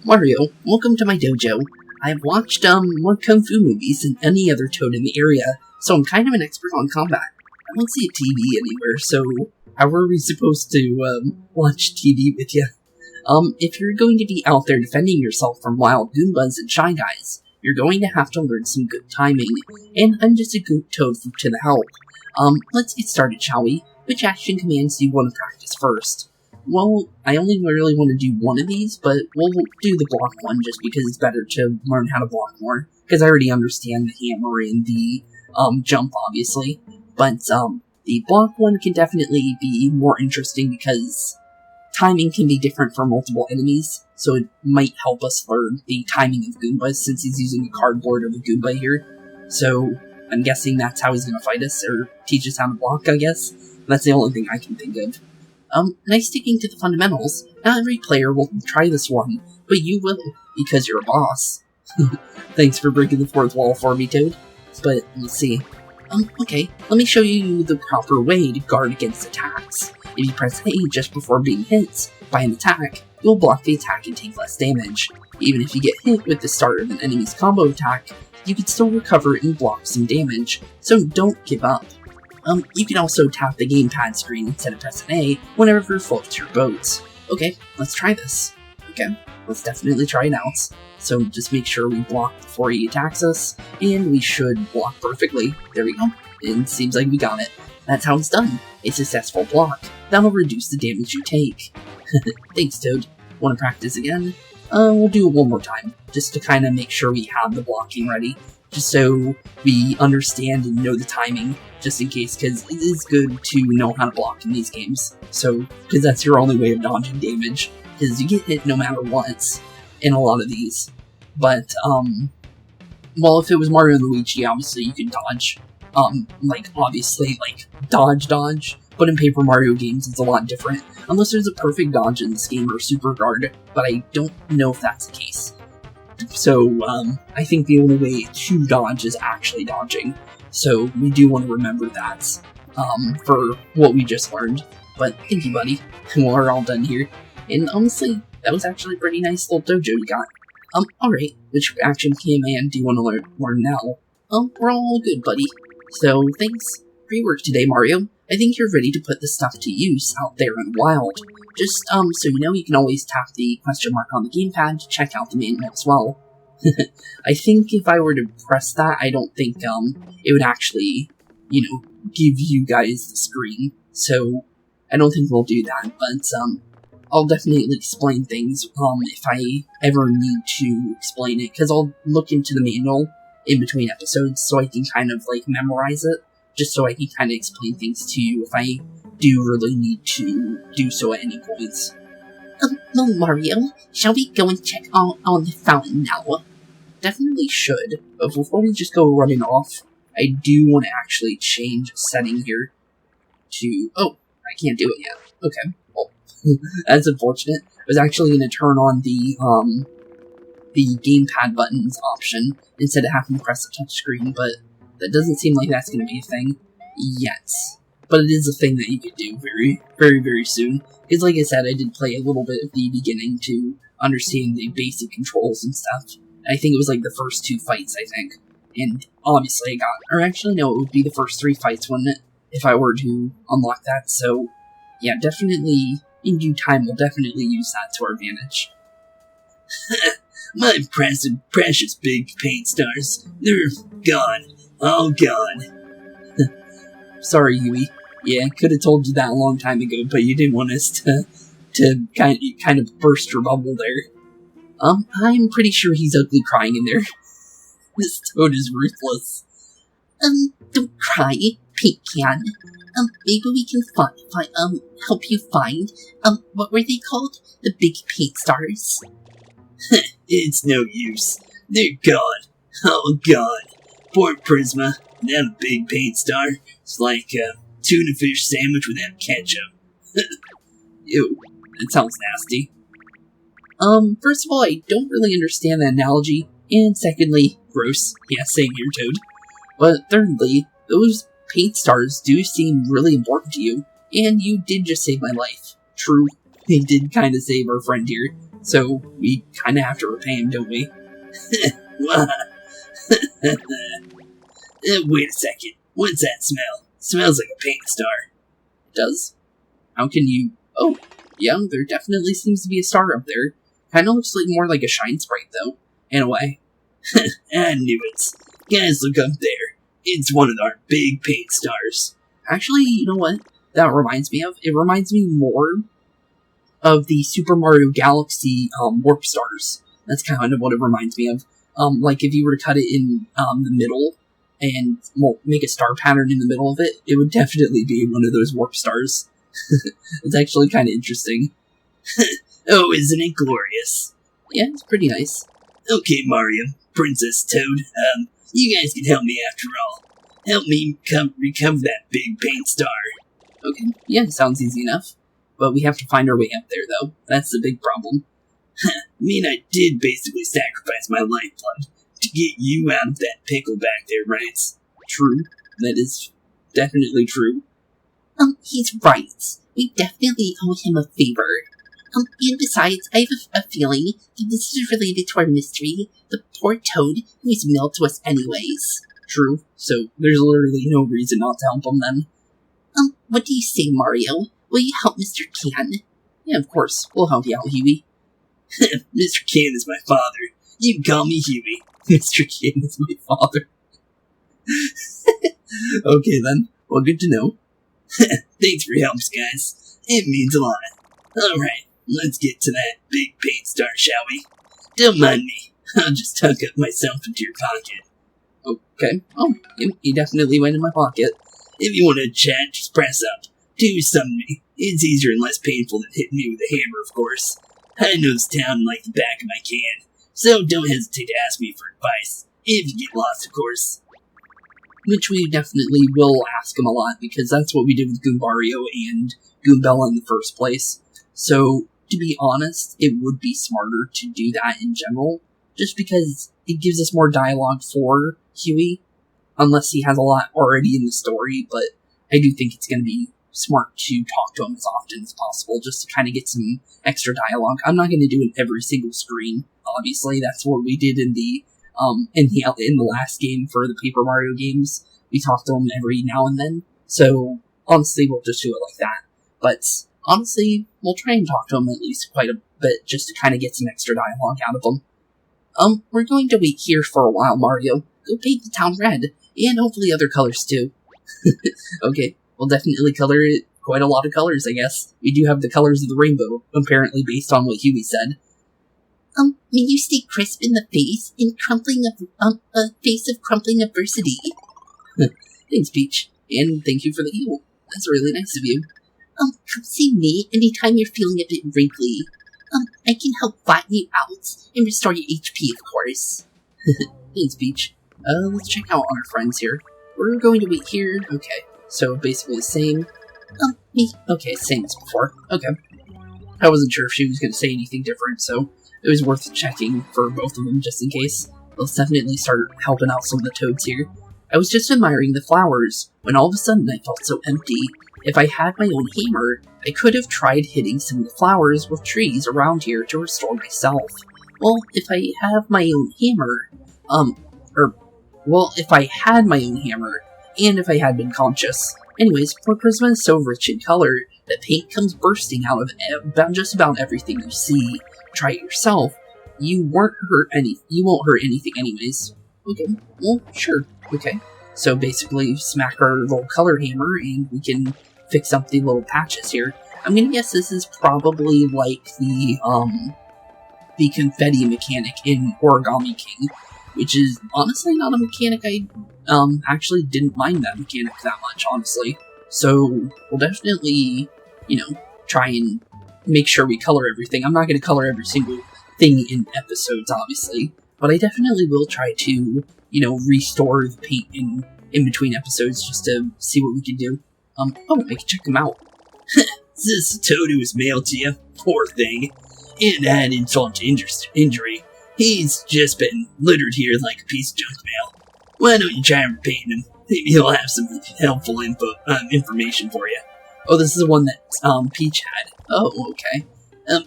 Speaker 1: Mario, welcome to my dojo. I've watched, more Kung Fu movies than any other Toad in the area, so I'm kind of an expert on combat. I don't see a TV anywhere, so how are we supposed to, watch TV with you? If you're going to be out there defending yourself from wild Goombas and Shy Guys, you're going to have to learn some good timing, and I'm just a good Toad to the help. Let's get started, shall we? Which action commands do you want to practice first? Well, I only really want to do one of these, but we'll do the block one just because it's better to learn how to block more, because I already understand the hammer and the, jump, obviously. But, the block one can definitely be more interesting because timing can be different for multiple enemies, so it might help us learn the timing of Goombas since he's using a cardboard of a Goomba here. So, I'm guessing that's how he's gonna fight us, or teach us how to block, I guess. That's the only thing I can think of. Nice sticking to the fundamentals. Not every player will try this one, but you will, because you're a boss. Thanks for breaking the fourth wall for me, Toad. But, let's see. Okay, let me show you the proper way to guard against attacks. If you press A just before being hit by an attack, you'll block the attack and take less damage. Even if you get hit with the start of an enemy's combo attack, you can still recover and block some damage, so don't give up. You can also tap the gamepad screen instead of pressing A whenever floats your boat. Okay, let's try this. Okay, let's definitely try it out. So just make sure we block before he attacks us, and we should block perfectly. There we go. It seems like we got it. That's how it's done. A successful block. That'll reduce the damage you take. Thanks, Toad. Want to practice again? We'll do it one more time, just to kind of make sure we have the blocking ready, just so we understand and know the timing, just in case, because it is good to know how to block in these games. So, because that's your only way of dodging damage, because you get hit no matter what in a lot of these. But, well, if it was Mario and Luigi, obviously you could dodge. Like, obviously, like, dodge, But in Paper Mario games, it's a lot different, unless there's a perfect dodge in this game or super guard, but I don't know if that's the case. So, I think the only way to dodge is actually dodging, so we do want to remember that, for what we just learned. But thank you, buddy. We're all done here, and honestly, that was actually a pretty nice little dojo you got. Alright, which action command do you want to learn now? We're all good, buddy. So, thanks for your work today, Mario. I think you're ready to put this stuff to use out there in the wild. Just, so you know, you can always tap the question mark on the gamepad to check out the manual as well. I think if I were to press that, I don't think, it would actually, you know, give you guys the screen. So, I don't think we'll do that, but, I'll definitely explain things, if I ever need to explain it, because I'll look into the manual in between episodes so I can kind of, like, memorize it, just so I can kind of explain things to you if I do really need to do so at any points.
Speaker 2: Well, Mario, shall we go and check on the fountain now?
Speaker 1: Definitely should, but before we just go running off, I do want to actually change a setting here to... Oh, I can't do it yet. Okay, well, that's unfortunate. I was actually going to turn on the gamepad buttons option instead of having to press the touchscreen, but that doesn't seem like that's going to be a thing yet. But it is a thing that you could do very, very, very soon. Because like I said, I did play a little bit of the beginning to understand the basic controls and stuff. I think it was like the first 2 fights, I think. And obviously I got... Or actually, no, it would be the first 3 fights, wouldn't it? If I were to unlock that. So, yeah, definitely, in due time, we'll definitely use that to our advantage.
Speaker 3: My precious big paint stars. They're gone. All gone.
Speaker 1: Sorry, Huey. Yeah, I could have told you that a long time ago, but you didn't want us to kind of burst your bubble there. I'm pretty sure he's ugly crying in there. This toad is ruthless.
Speaker 2: Don't cry, Paint Can. Maybe we can help you find, what were they called? The big paint stars.
Speaker 3: It's no use. They're gone. All gone. Port Prisma, without a big paint star, it's like a tuna fish sandwich without ketchup.
Speaker 1: Ew, that sounds nasty. First of all, I don't really understand that analogy, and secondly, gross. Yeah, same here, Toad. But thirdly, those paint stars do seem really important to you, and you did just save my life. True, he did kind of save our friend here, so we kind of have to repay him, don't we?
Speaker 3: Wait a second. What's that smell? Smells like a paint star.
Speaker 1: It does? How can you... Oh, yeah, there definitely seems to be a star up there. Kinda looks like more like a shine sprite, though, in a way.
Speaker 3: I knew it. Guys, look up there. It's one of our big paint stars.
Speaker 1: Actually, you know what that reminds me of? It reminds me more of the Super Mario Galaxy warp stars. That's kind of what it reminds me of. Like if you were to cut it in the middle and make a star pattern in the middle of it, it would definitely be one of those warp stars. It's actually kind of interesting.
Speaker 3: Oh, isn't it glorious?
Speaker 1: Yeah, it's pretty nice.
Speaker 3: Okay, Mario, Princess Toad, you guys can help me after all. Help me recover that big paint star.
Speaker 1: Okay, yeah, sounds easy enough. But we have to find our way up there, though. That's the big problem.
Speaker 3: I did basically sacrifice my lifeblood to get you out of that pickle back there, right?
Speaker 1: True. That is definitely true.
Speaker 2: He's right. We definitely owe him a favor. And besides, I have a feeling that this is related to our mystery, the poor toad who is mailed to us anyways.
Speaker 1: True. So there's literally no reason not to help him then.
Speaker 2: What do you say, Mario? Will you help Mr. Can?
Speaker 1: Yeah, of course. We'll help you out, Huey.
Speaker 3: Mr. Can is my father. You can call me Huey.
Speaker 1: Mr. Can is my father. Okay then. Well, good to know.
Speaker 3: Thanks for your help, guys. It means a lot. Alright, let's get to that big paint star, shall we? Don't mind me. I'll just tuck up myself into your pocket.
Speaker 1: Okay. Oh, he definitely went in my pocket.
Speaker 3: If you want to chat, just press up. Do summon me. It's easier and less painful than hitting me with a hammer, of course. I know this town like the back of my can, so don't hesitate to ask me for advice. If you get lost, of course.
Speaker 1: which we definitely will ask him a lot, because that's what we did with Goombario and Goombella in the first place. So, to be honest, it would be smarter to do that in general, just because it gives us more dialogue for Huey, unless he has a lot already in the story, but I do think it's going to be smart to talk to him as often as possible, just to kind of get some extra dialogue. I'm not going to do it every single screen, obviously. That's what we did in the last game for the Paper Mario games. We talked to him every now and then, so honestly, we'll just do it like that. But honestly, we'll try and talk to him at least quite a bit, just to kind of get some extra dialogue out of him. We're going to wait here for a while, Mario. Go paint the town red, and hopefully other colors too. Okay, we'll definitely color it quite a lot of colors, I guess. We do have the colors of the rainbow, apparently based on what Huey said.
Speaker 2: May you stay crisp in the face and face of crumpling adversity.
Speaker 1: Thanks, Peach, and thank you for the heal. That's really nice of you.
Speaker 2: Come see me anytime you're feeling a bit wrinkly. I can help flatten you out and restore your HP, of course.
Speaker 1: Thanks, Peach. Let's check out on our friends here. We're going to wait here. Okay, so basically the same.
Speaker 2: Me.
Speaker 1: Okay, same as before. Okay. I wasn't sure if she was going to say anything different, so it was worth checking for both of them just in case. Let's definitely start helping out some of the toads here. I was just admiring the flowers when all of a sudden I felt so empty. If I had my own hammer, I could have tried hitting some of the flowers with trees around here to restore myself. Well, if I have my own hammer, if I had my own hammer, and if I had been conscious. Anyways, Port Prisma is so rich in color that paint comes bursting out of just about everything you see. Try it yourself. You won't hurt anything anyways. Okay, well, sure. Okay. So basically, smack our little color hammer and we can fix up the little patches here. I'm gonna guess this is probably like the confetti mechanic in Origami King, which is honestly not a mechanic I actually didn't mind that mechanic that much, honestly. So we'll definitely, try and make sure we color everything. I'm not going to color every single thing in episodes, obviously, but I definitely will try to, restore the paint in between episodes just to see what we can do. I can check them out.
Speaker 3: Is this a toad who was mailed to you? Poor thing. And add insult to injury. He's just been littered here like a piece of junk mail. Why don't you try and repaint him? Maybe he'll have some helpful information for you.
Speaker 1: Oh, this is the one that Peach had. Oh, okay.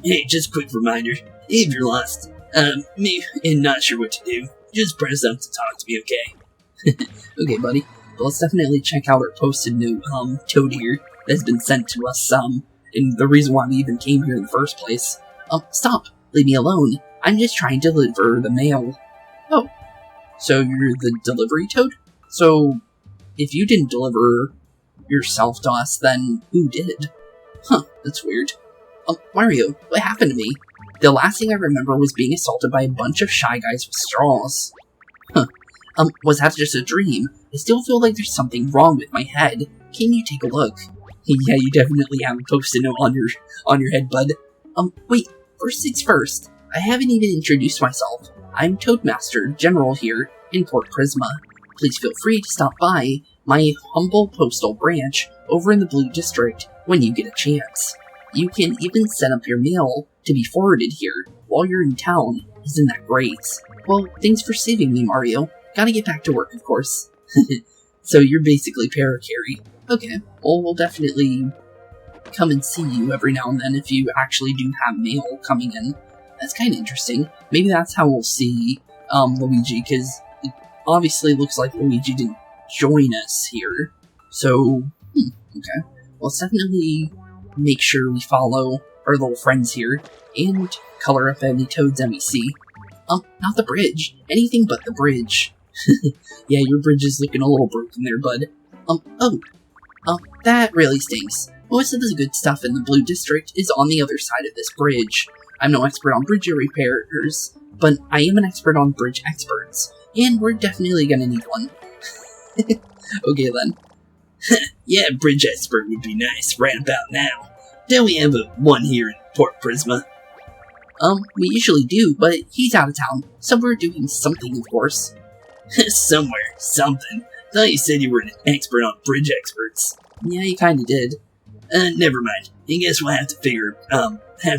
Speaker 3: Hey, just a quick reminder. If you're lost, me and not sure what to do, just press up to talk to me, okay?
Speaker 1: Okay, buddy. Well, let's definitely check out our posted note, toad here, that's been sent to us, and the reason why we even came here in the first place. Stop! Leave me alone. I'm just trying to deliver the mail. Oh. So you're the delivery toad? So, if you didn't deliver yourself to us, then who did? Huh, that's weird. Mario, what happened to me? The last thing I remember was being assaulted by a bunch of shy guys with straws. Huh. Was that just a dream? I still feel like there's something wrong with my head. Can you take a look? Yeah, you definitely have a post-it note on your head, bud. Wait, first things first. I haven't even introduced myself. I'm Toadmaster General here in Port Prisma. Please feel free to stop by my humble postal branch over in the Blue District when you get a chance. You can even set up your mail to be forwarded here while you're in town. Isn't that great? Well, thanks for saving me, Mario. Gotta get back to work, of course. So you're basically Paracarry. Okay, well, we'll definitely come and see you every now and then if you actually do have mail coming in. That's kind of interesting. Maybe that's how we'll see Luigi, because it obviously looks like Luigi didn't join us here. So, okay. Well, let's definitely make sure we follow our little friends here and color up any toads that we see. Not the bridge. Anything but the bridge. Yeah, your bridge is looking a little broken there, bud. That really stinks. Most of the good stuff in the Blue District is on the other side of this bridge. I'm no expert on bridge repairs, but I am an expert on bridge experts, and we're definitely gonna need one. Okay then.
Speaker 3: Yeah, bridge expert would be nice right about now. Don't we have one here in Port Prisma?
Speaker 1: We usually do, but he's out of town, so we're doing something, of course.
Speaker 3: Somewhere, something. Thought you said you were an expert on bridge experts.
Speaker 1: Yeah, you kinda did.
Speaker 3: Never mind. I guess we'll have to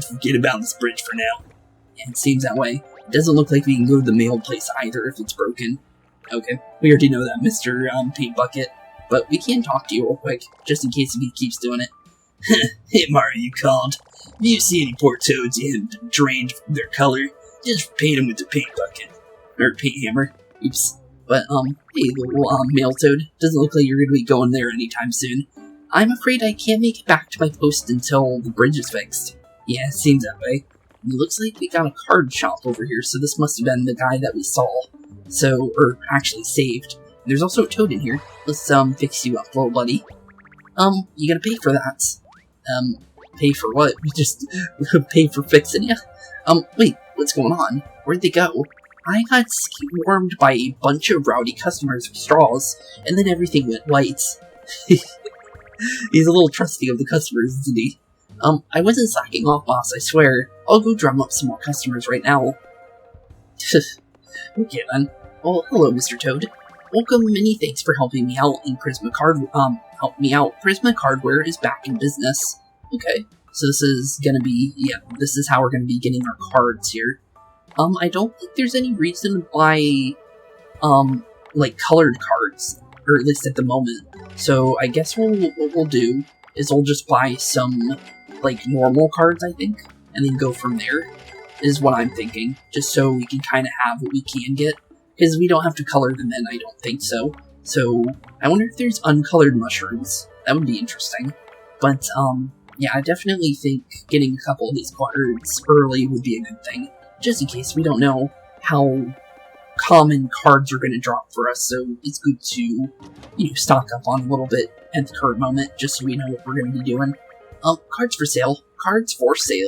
Speaker 3: forget about this bridge for now.
Speaker 1: Yeah, it seems that way. It doesn't look like we can go to the mail place either if it's broken. Okay, we already know that, Mr. Paint Bucket. But we can talk to you real quick, just in case if he keeps doing it.
Speaker 3: Hey Mario, you called. If you see any poor toads you haven't been drained from their color, just paint them with the paint bucket.
Speaker 1: Or paint hammer. Oops. But, hey, little, mail toad. Doesn't look like you're gonna be going there anytime soon. I'm afraid I can't make it back to my post until the bridge is fixed. Yeah, it seems that way. It looks like we got a card shop over here, so this must have been the guy that we saw. So, or actually saved. There's also a toad in here. Let's, fix you up, little buddy. You gonna pay for that? Pay for what? We just pay for fixing you? Wait, what's going on? Where'd they go? I got swarmed by a bunch of rowdy customers with straws, and then everything went white. He's a little trusty of the customers, isn't he? I wasn't slacking off, boss, I swear. I'll go drum up some more customers right now. Okay then. Well, hello, Mr. Toad. Welcome, many thanks for helping me out in Prisma help me out. Prisma Cardware is back in business. Okay, so this is gonna be, yeah, this is how we're gonna be getting our cards here. I don't think there's any reason to buy, like, colored cards, or at least at the moment. So I guess what we'll do is we'll just buy some, like, normal cards, I think, and then go from there, is what I'm thinking, just so we can kind of have what we can get, because we don't have to color them in, I don't think so. So, I wonder if there's uncolored mushrooms. That would be interesting. But, yeah, I definitely think getting a couple of these cards early would be a good thing, just in case we don't know how common cards are going to drop for us, so it's good to, you know, stock up on a little bit at the current moment, just so we know what we're going to be doing. Cards for sale. Cards for sale.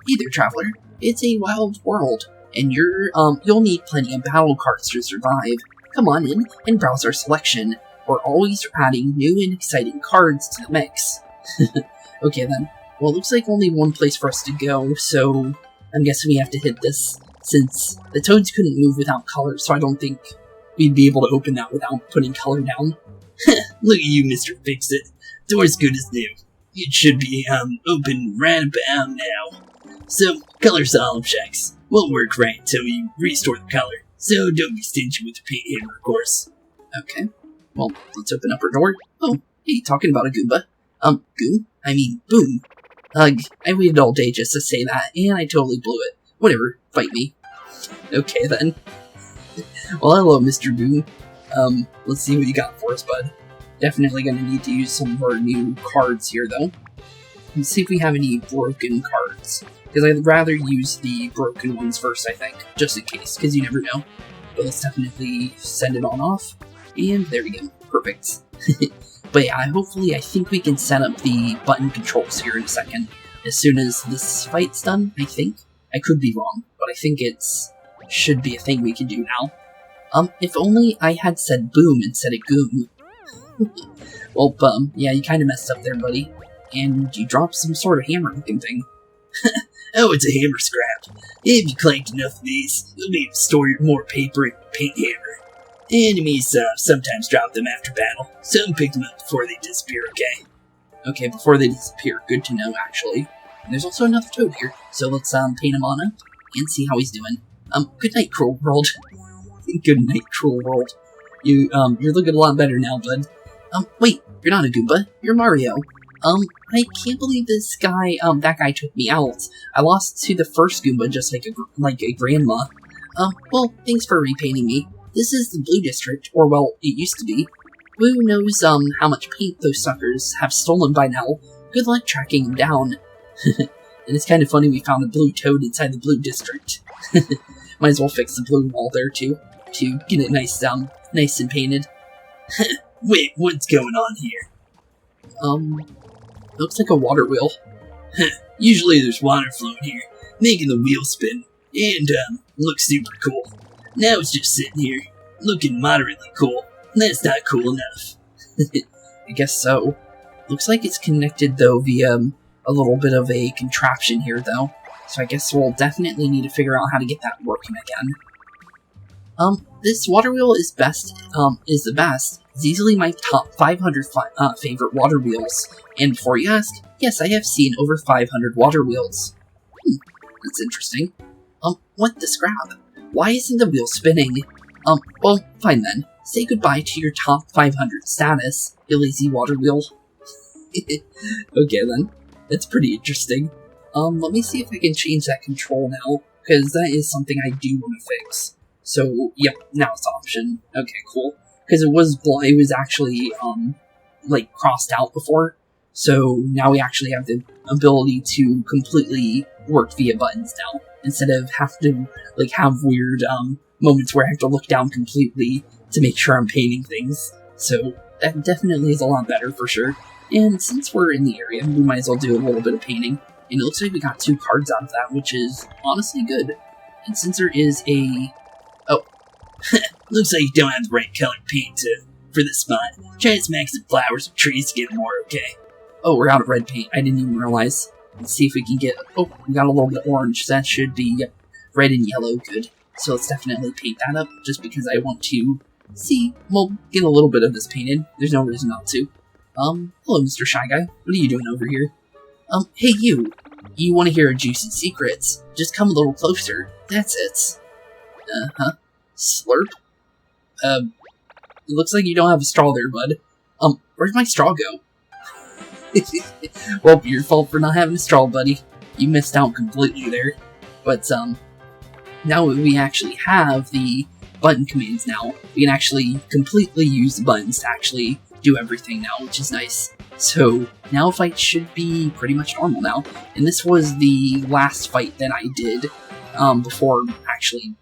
Speaker 1: Hey there, traveler. It's a wild world, and you'll need plenty of battle cards to survive. Come on in and browse our selection. We're always adding new and exciting cards to the mix. Okay then. Well, it looks like only one place for us to go, so I'm guessing we have to hit this, since the toads couldn't move without color, so I don't think we'd be able to open that without putting color down.
Speaker 3: Look at you, Mr. Fix-It. Door's good as new. It should be, open right about now. So, color solid checks. Won't work right until you restore the color, so don't be stingy with the paint hammer, of course.
Speaker 1: Okay. Well, let's open up our door. Oh, hey, talking about a Goomba. Goom? I mean, boom. Ugh, I waited all day just to say that, and I totally blew it. Whatever, fight me. Okay, then. Well, hello, Mr. Boom. Let's see what you got for us, bud. Definitely gonna need to use some of our new cards here, though. Let's see if we have any broken cards. Because I'd rather use the broken ones first, I think. Just in case, because you never know. But let's definitely send it on off. And there we go. Perfect. But yeah, I think we can set up the button controls here in a second. As soon as this fight's done, I think. I could be wrong, but I think should be a thing we can do now. If only I had said boom instead of goom. Well, yeah, you kinda messed up there, buddy. And you dropped some sort of hammer-looking thing.
Speaker 3: Oh, it's a hammer scrap. If you collect enough of these, you'll be able to store more paper and paint hammer. Enemies sometimes drop them after battle. Some pick them up before they disappear, okay?
Speaker 1: Okay, before they disappear. Good to know, actually. And there's also another toad here, so let's paint him on up and see how he's doing. Good night, cruel world. Good night, cruel world. You're looking a lot better now, bud. Wait, you're not a Goomba, you're Mario. I can't believe this guy, that guy took me out. I lost to the first Goomba just like a grandma. Well, thanks for repainting me. This is the Blue District, or well, it used to be. Who knows, how much paint those suckers have stolen by now. Good luck tracking them down. And it's kind of funny we found a blue toad inside the Blue District. Might as well fix the blue wall there, too, to get it nice and painted.
Speaker 3: Wait, what's going on here?
Speaker 1: Looks like a water wheel.
Speaker 3: Usually there's water flowing here, making the wheel spin, and, looks super cool. Now it's just sitting here, looking moderately cool. That's not cool enough.
Speaker 1: I guess so. Looks like it's connected, though, via a little bit of a contraption here, though. So I guess we'll definitely need to figure out how to get that working again. This water wheel is the best is easily my top 500 favorite water wheels. And before you ask, yes, I have seen over 500 water wheels. That's interesting. What the scrap? Why isn't the wheel spinning? Well, fine then. Say goodbye to your top 500 status, you lazy water wheel. Okay then. That's pretty interesting. Let me see if I can change that control now, because that is something I do want to fix. So, yep, now it's option. Okay, cool. Because it was actually, like, crossed out before. So now we actually have the ability to completely work via buttons now, instead of have to, like, have weird, moments where I have to look down completely to make sure I'm painting things. So that definitely is a lot better for sure. And since we're in the area, we might as well do a little bit of painting. And it looks like we got 2 cards out of that, which is honestly good. And since there is a... Oh.
Speaker 3: Looks like you don't have the right color paint for this spot. Try to smack some flowers or trees to get more, okay?
Speaker 1: Oh, we're out of red paint. I didn't even realize. Let's see if we can get... Oh, we got a little bit orange. That should be, yep, red and yellow. Good. So let's definitely paint that up, just because I want to see... Well, get a little bit of this painted. There's no reason not to. Hello, Mr. Shy Guy. What are you doing over here? Hey you. You want to hear juicy secrets? Just come a little closer. That's it. Uh-huh. Slurp? It looks like you don't have a straw there, bud. Where'd my straw go? Well, your fault for not having a straw, buddy. You missed out completely there. But, now that we actually have the button commands now, we can actually completely use the buttons to actually do everything now, which is nice. So, now fight should be pretty much normal now. And this was the last fight that I did, before actually,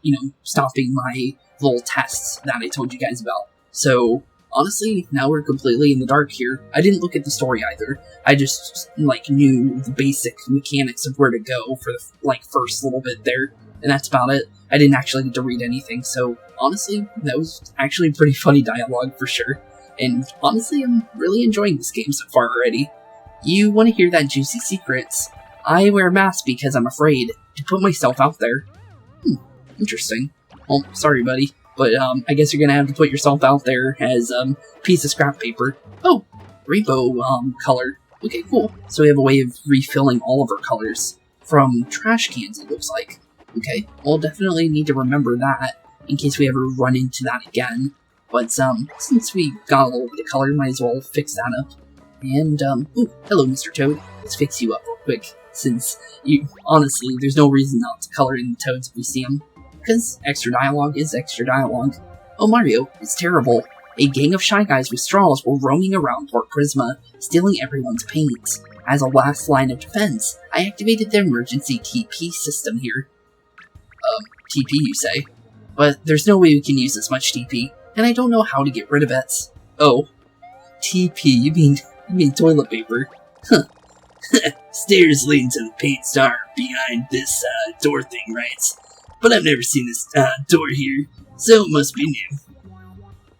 Speaker 1: stopping my little tests that I told you guys about. So, honestly, now we're completely in the dark here. I didn't look at the story either. I just, knew the basic mechanics of where to go for the, first little bit there. And that's about it. I didn't actually get to read anything, so honestly, that was actually pretty funny dialogue for sure. And honestly, I'm really enjoying this game so far already. You want to hear that juicy secrets? I wear a mask because I'm afraid to put myself out there. Interesting. Well, sorry buddy, but I guess you're gonna have to put yourself out there as a piece of scrap paper. Oh, rainbow color. Okay, cool. So we have a way of refilling all of our colors from trash cans, it looks like. Okay, we'll definitely need to remember that in case we ever run into that again. But since we got a little bit of color, might as well fix that up. And ooh, hello, Mr. Toad. Let's fix you up real quick, since honestly, there's no reason not to color in the Toads if we see them, because extra dialogue is extra dialogue. Oh, Mario, it's terrible. A gang of shy guys with straws were roaming around Port Prisma, stealing everyone's paint. As a last line of defense, I activated the emergency TP system here. TP, you say? But there's no way we can use this much TP, and I don't know how to get rid of it. Oh. TP, you mean toilet paper?
Speaker 3: Huh. Stairs leading to the paint star behind this door thing, right? But I've never seen this door here, so it must be new.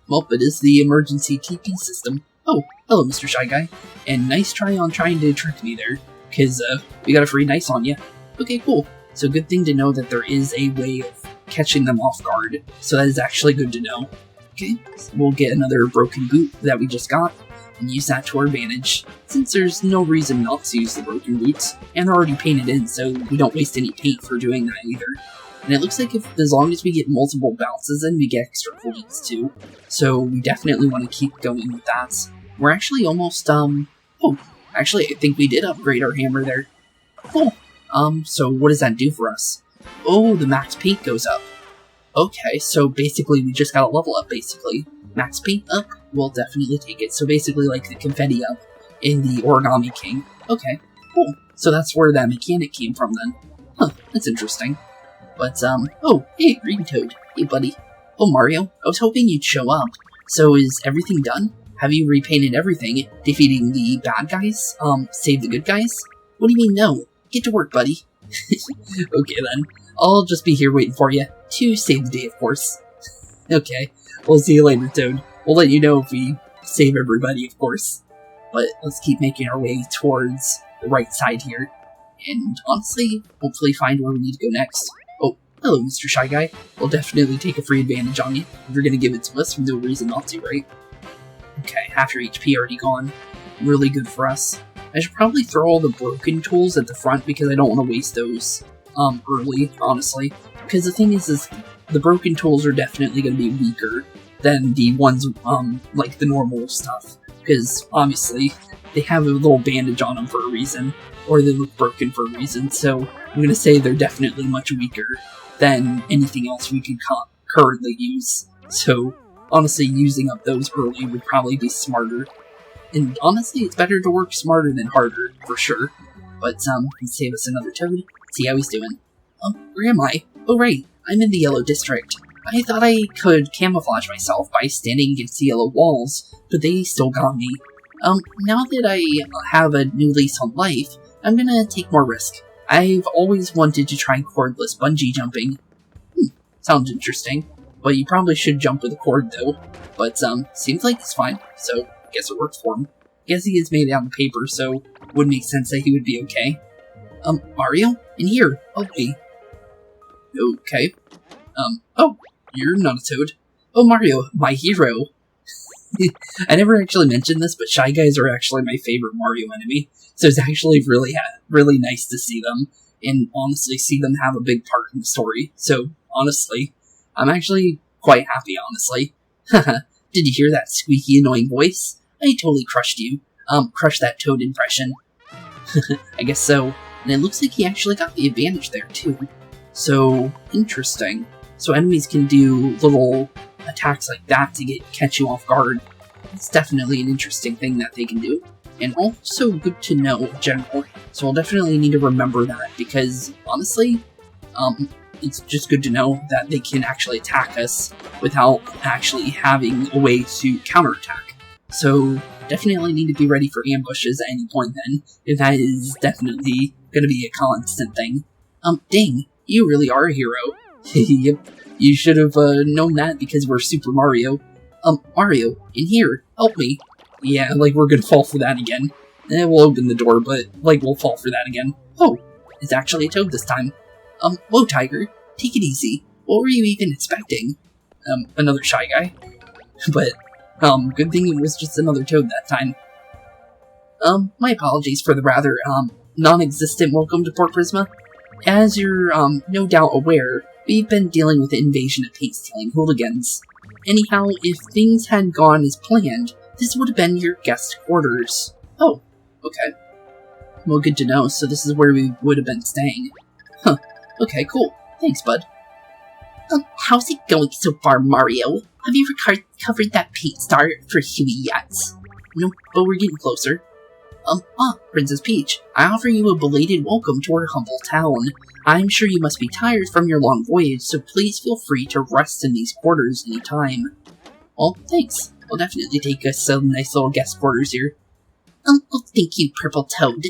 Speaker 1: Well, it is the emergency TP system. Oh, hello, Mr. Shy Guy. And nice try on trying to trick me there, because we got a free nice on you. Okay, cool. So good thing to know that there is a way of catching them off guard. So that is actually good to know. Okay, so we'll get another broken boot that we just got, and use that to our advantage, since there's no reason not to use the broken boots, and they're already painted in, so we don't waste any paint for doing that either. And it looks like as long as we get multiple bounces in, we get extra points too. So we definitely want to keep going with that. We're actually almost, oh, actually I think we did upgrade our hammer there. Cool. So what does that do for us? Oh, the max paint goes up. Okay, so basically we just got a level up, basically. Max paint up? We'll definitely take it. So basically like the confetti up in the Origami King. Okay, cool. So that's where that mechanic came from then. Huh, that's interesting. But, oh, hey, Green Toad. Hey, buddy. Oh, Mario, I was hoping you'd show up. So is everything done? Have you repainted everything? Defeating the bad guys? Save the good guys? What do you mean no? Get to work, buddy. Okay then, I'll just be here waiting for you, to save the day of course. Okay, we'll see you later, Toad. We'll let you know if we save everybody, of course. But let's keep making our way towards the right side here. And honestly, hopefully find where we need to go next. Oh, hello Mr. Shy Guy. We'll definitely take a free advantage on you. If you're gonna give it to us, no reason not to, right? Okay, half your HP already gone. Really good for us. I should probably throw all the broken tools at the front because I don't want to waste those early, honestly. Because the thing is the broken tools are definitely going to be weaker than the ones, like the normal stuff. Because, obviously, they have a little bandage on them for a reason, or they look broken for a reason, so I'm going to say they're definitely much weaker than anything else we can currently use. So, honestly, using up those early would probably be smarter. And honestly, it's better to work smarter than harder, for sure. But, let's save us another toad, see how he's doing. Where am I? Oh right, I'm in the yellow district. I thought I could camouflage myself by standing against the yellow walls, but they still got me. Now that I have a new lease on life, I'm gonna take more risk. I've always wanted to try cordless bungee jumping. Sounds interesting. But you probably should jump with a cord though. But, seems like it's fine, so I guess it works for him. Guess he is made out of paper, so it would make sense that he would be okay. Mario? In here, help me. Okay. Oh, you're not a toad. Oh, Mario, my hero. I never actually mentioned this, but Shy Guys are actually my favorite Mario enemy, so it's actually really nice to see them, and honestly see them have a big part in the story. So, honestly, I'm actually quite happy, honestly. Haha, did you hear that squeaky, annoying voice? I totally crushed you. Crushed that toad impression. I guess so, and it looks like he actually got the advantage there, too. So, interesting. So enemies can do little attacks like that to catch you off guard. It's definitely an interesting thing that they can do. And also good to know in general. So I'll definitely need to remember that because, honestly, it's just good to know that they can actually attack us without actually having a way to counterattack. So definitely need to be ready for ambushes at any point then, if that is definitely going to be a constant thing. Dang, you really are a hero. Yep, you should have known that because we're Super Mario. Mario, in here, help me. Yeah, like we're gonna fall for that again. We'll open the door, but like we'll fall for that again. Oh, it's actually a toad this time. Whoa, Tiger, take it easy. What were you even expecting? Another Shy Guy. But, good thing it was just another toad that time. My apologies for the rather, non-existent welcome to Port Prisma. As you're, no doubt aware, we've been dealing with the invasion of paint-stealing hooligans. Anyhow, if things had gone as planned, this would have been your guest quarters. Oh, okay. Well, good to know, so this is where we would have been staying. Huh, okay, cool. Thanks, bud.
Speaker 2: How's it going so far, Mario? Have you recovered that paint star for Huey yet?
Speaker 1: Nope, but we're getting closer. Princess Peach, I offer you a belated welcome to our humble town. I'm sure you must be tired from your long voyage, so please feel free to rest in these quarters any time. Well, thanks. I'll definitely take us some nice little guest quarters here.
Speaker 2: Oh, thank you, Purple Toad.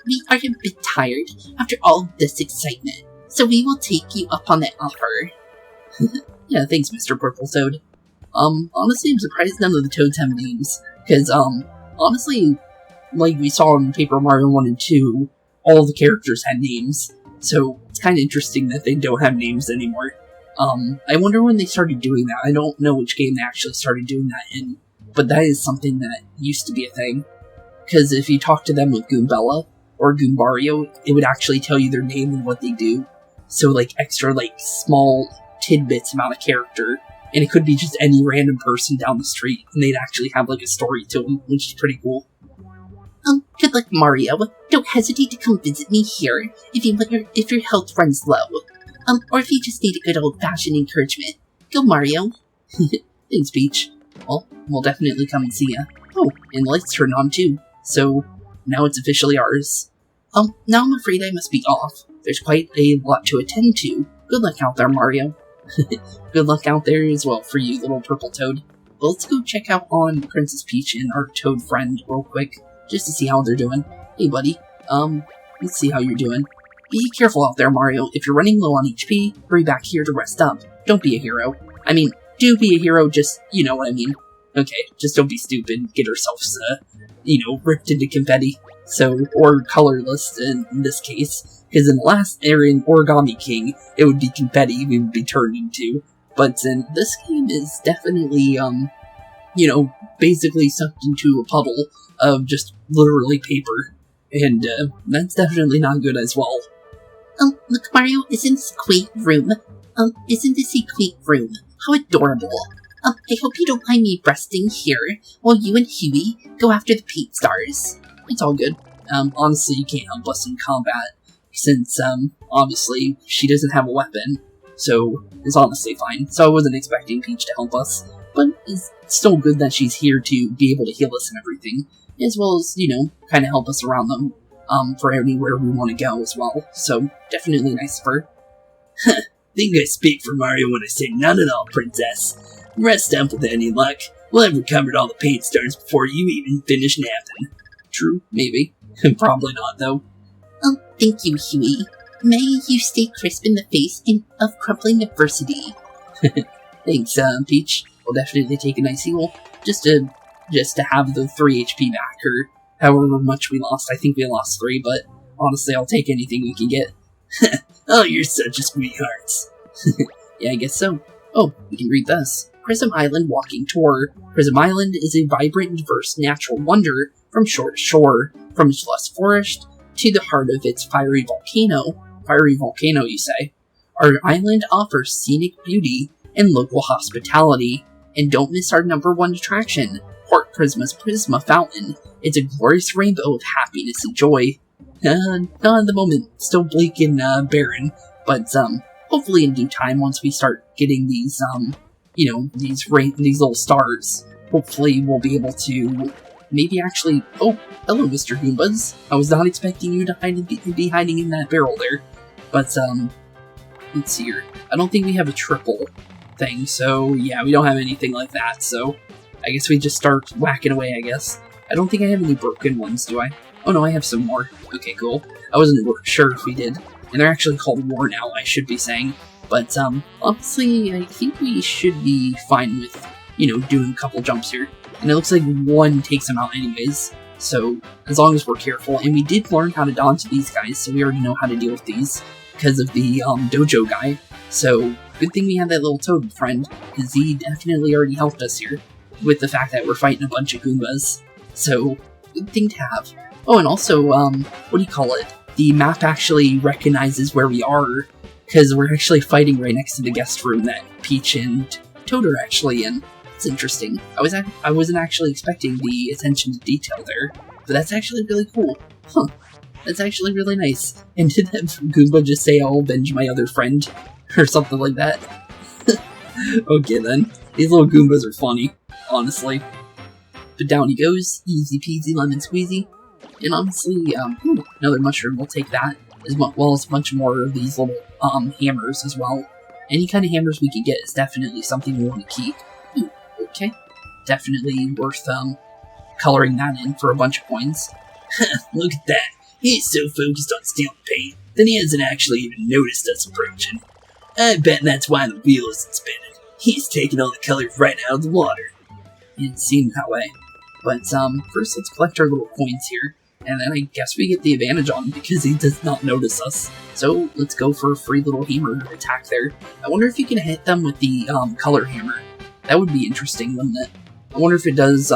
Speaker 2: We are a bit tired after all this excitement, so we will take you up on that offer.
Speaker 1: Yeah, thanks, Mr. Purple Toad. Honestly, I'm surprised none of the toads have names, because, honestly, like we saw in PaperMario 1 and 2, all the characters had names, so it's kind of interesting that they don't have names anymore. I wonder when they started doing that. I don't know which game they actually started doing that in, but that is something that used to be a thing. Because if you talk to them with Goombella or Goombario, it would actually tell you their name and what they do. So, like, extra, like, small tidbits about a character. And it could be just any random person down the street, and they'd actually have, like, a story to them, which is pretty cool.
Speaker 2: Good luck, Mario. Don't hesitate to come visit me here if your health runs low. Or if you just need a good old-fashioned encouragement. Go, Mario.
Speaker 1: Thanks, Peach. Well, we'll definitely come and see ya. Oh, and the lights turned on too. So, now it's officially ours. Now I'm afraid I must be off. There's quite a lot to attend to. Good luck out there, Mario. Good luck out there as well for you, little purple toad. Well, let's go check out on Princess Peach and our toad friend real quick, just to see how they're doing. Hey, buddy. Let's see how you're doing. Be careful out there, Mario. If you're running low on HP, hurry back here to rest up. Don't be a hero. I mean, do be a hero, just, you know what I mean. Okay, just don't be stupid, get ourselves, ripped into confetti. So, or colorless in this case. Because in the last area in Origami King, it would be confetti we would be turned into. But in this game is definitely, basically sucked into a puddle of just literally paper. And that's definitely not good as well.
Speaker 2: Look, Mario, isn't this a quaint room? Isn't this a quaint room? How adorable. I hope you don't mind me resting here while you and Huey go after the paint stars.
Speaker 1: It's all good. Honestly, you can't help us in combat, since, obviously, she doesn't have a weapon, so it's honestly fine. So I wasn't expecting Peach to help us, but it's still good that she's here to be able to heal us and everything, as well as, you know, kind of help us around them, for anywhere we want to go as well, so definitely nice of her.
Speaker 3: Think I speak for Mario when I say none at all, Princess. Rest up with any luck. We'll have recovered all the paint stars before you even finish napping.
Speaker 1: True, maybe. Probably not, though.
Speaker 2: Thank you, Huey. May you stay crisp in the face of crumbling adversity.
Speaker 1: Thanks, Peach. We'll definitely take a nice heal, just to have the 3 HP back, or however much we lost. I think we lost 3, but honestly, I'll take anything we can get.
Speaker 3: Oh, you're such a sweetheart.
Speaker 1: Yeah, I guess so. Oh, we can read this. Prism Island Walking Tour. Prism Island is a vibrant and diverse natural wonder from shore to shore, from its lush forest to the heart of its fiery volcano. Fiery volcano, you say? Our island offers scenic beauty and local hospitality. And don't miss our #1 attraction, Port Prisma's Prisma Fountain. It's a glorious rainbow of happiness and joy. Not at the moment, still bleak and barren, but hopefully in due time, once we start getting these you know, these little stars, hopefully we'll be able to maybe actually... Oh, hello, Mr. Goombas. I was not expecting you to be hiding in that barrel there. But, let's see here. I don't think we have a triple thing, so yeah, we don't have anything like that, so I guess we just start whacking away, I guess. I don't think I have any broken ones, do I? Oh no, I have some more. Okay, cool. I wasn't sure if we did. And they're actually called War now, I should be saying. But, honestly, I think we should be fine with, you know, doing a couple jumps here. And it looks like one takes them out anyways. So, as long as we're careful. And we did learn how to dodge these guys, so we already know how to deal with these because of the, dojo guy. So, good thing we had that little toad friend, because he definitely already helped us here with the fact that we're fighting a bunch of Goombas. So, good thing to have. Oh, and also, what do you call it? The map actually recognizes where we are, because we're actually fighting right next to the guest room that Peach and Toad are actually in. It's interesting. I wasn't actually expecting the attention to detail there, but that's actually really cool. Huh. That's actually really nice. And did that Goomba just say, I'll avenge my other friend? Or something like that? Okay then. These little Goombas are funny, honestly. But down he goes, easy peasy lemon squeezy. And honestly, another mushroom, we'll take that, as well as a bunch more of these little, hammers as well. Any kind of hammers we can get is definitely something we want to keep. Ooh, okay. Definitely worth, coloring that in for a bunch of coins.
Speaker 3: Look at that. He's so focused on stealing paint that he hasn't actually even noticed us approaching. I bet that's why the wheel isn't spinning. He's taking all the colors right out of the water.
Speaker 1: It seemed that way. But, first let's collect our little coins here. And then I guess we get the advantage on him because he does not notice us. So let's go for a free little hammer attack there. I wonder if you can hit them with the color hammer. That would be interesting, wouldn't it? I wonder if it does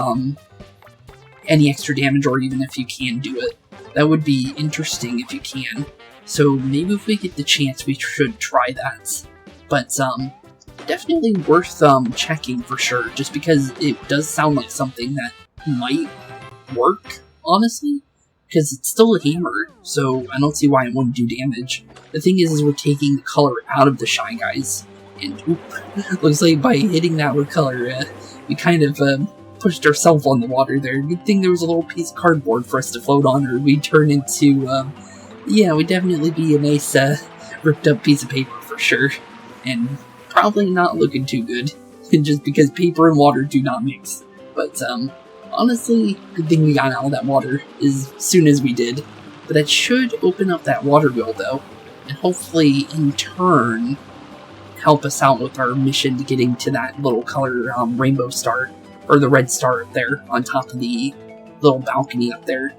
Speaker 1: any extra damage or even if you can do it. That would be interesting if you can. So maybe if we get the chance we should try that. But definitely worth checking for sure, just because it does sound like something that might work, honestly. Because it's still a hammer, so I don't see why it wouldn't do damage. The thing is we're taking the color out of the Shy Guys. And oop, looks like by hitting that with color, we kind of pushed ourselves on the water there. Good thing there was a little piece of cardboard for us to float on, or we'd turn into, yeah, we'd definitely be a nice, ripped up piece of paper for sure. And probably not looking too good, just because paper and water do not mix. But, honestly, good thing we got out of that water as soon as we did. But that should open up that water wheel, though, and hopefully, in turn, help us out with our mission to getting to that little color rainbow star, or the red star up there on top of the little balcony up there.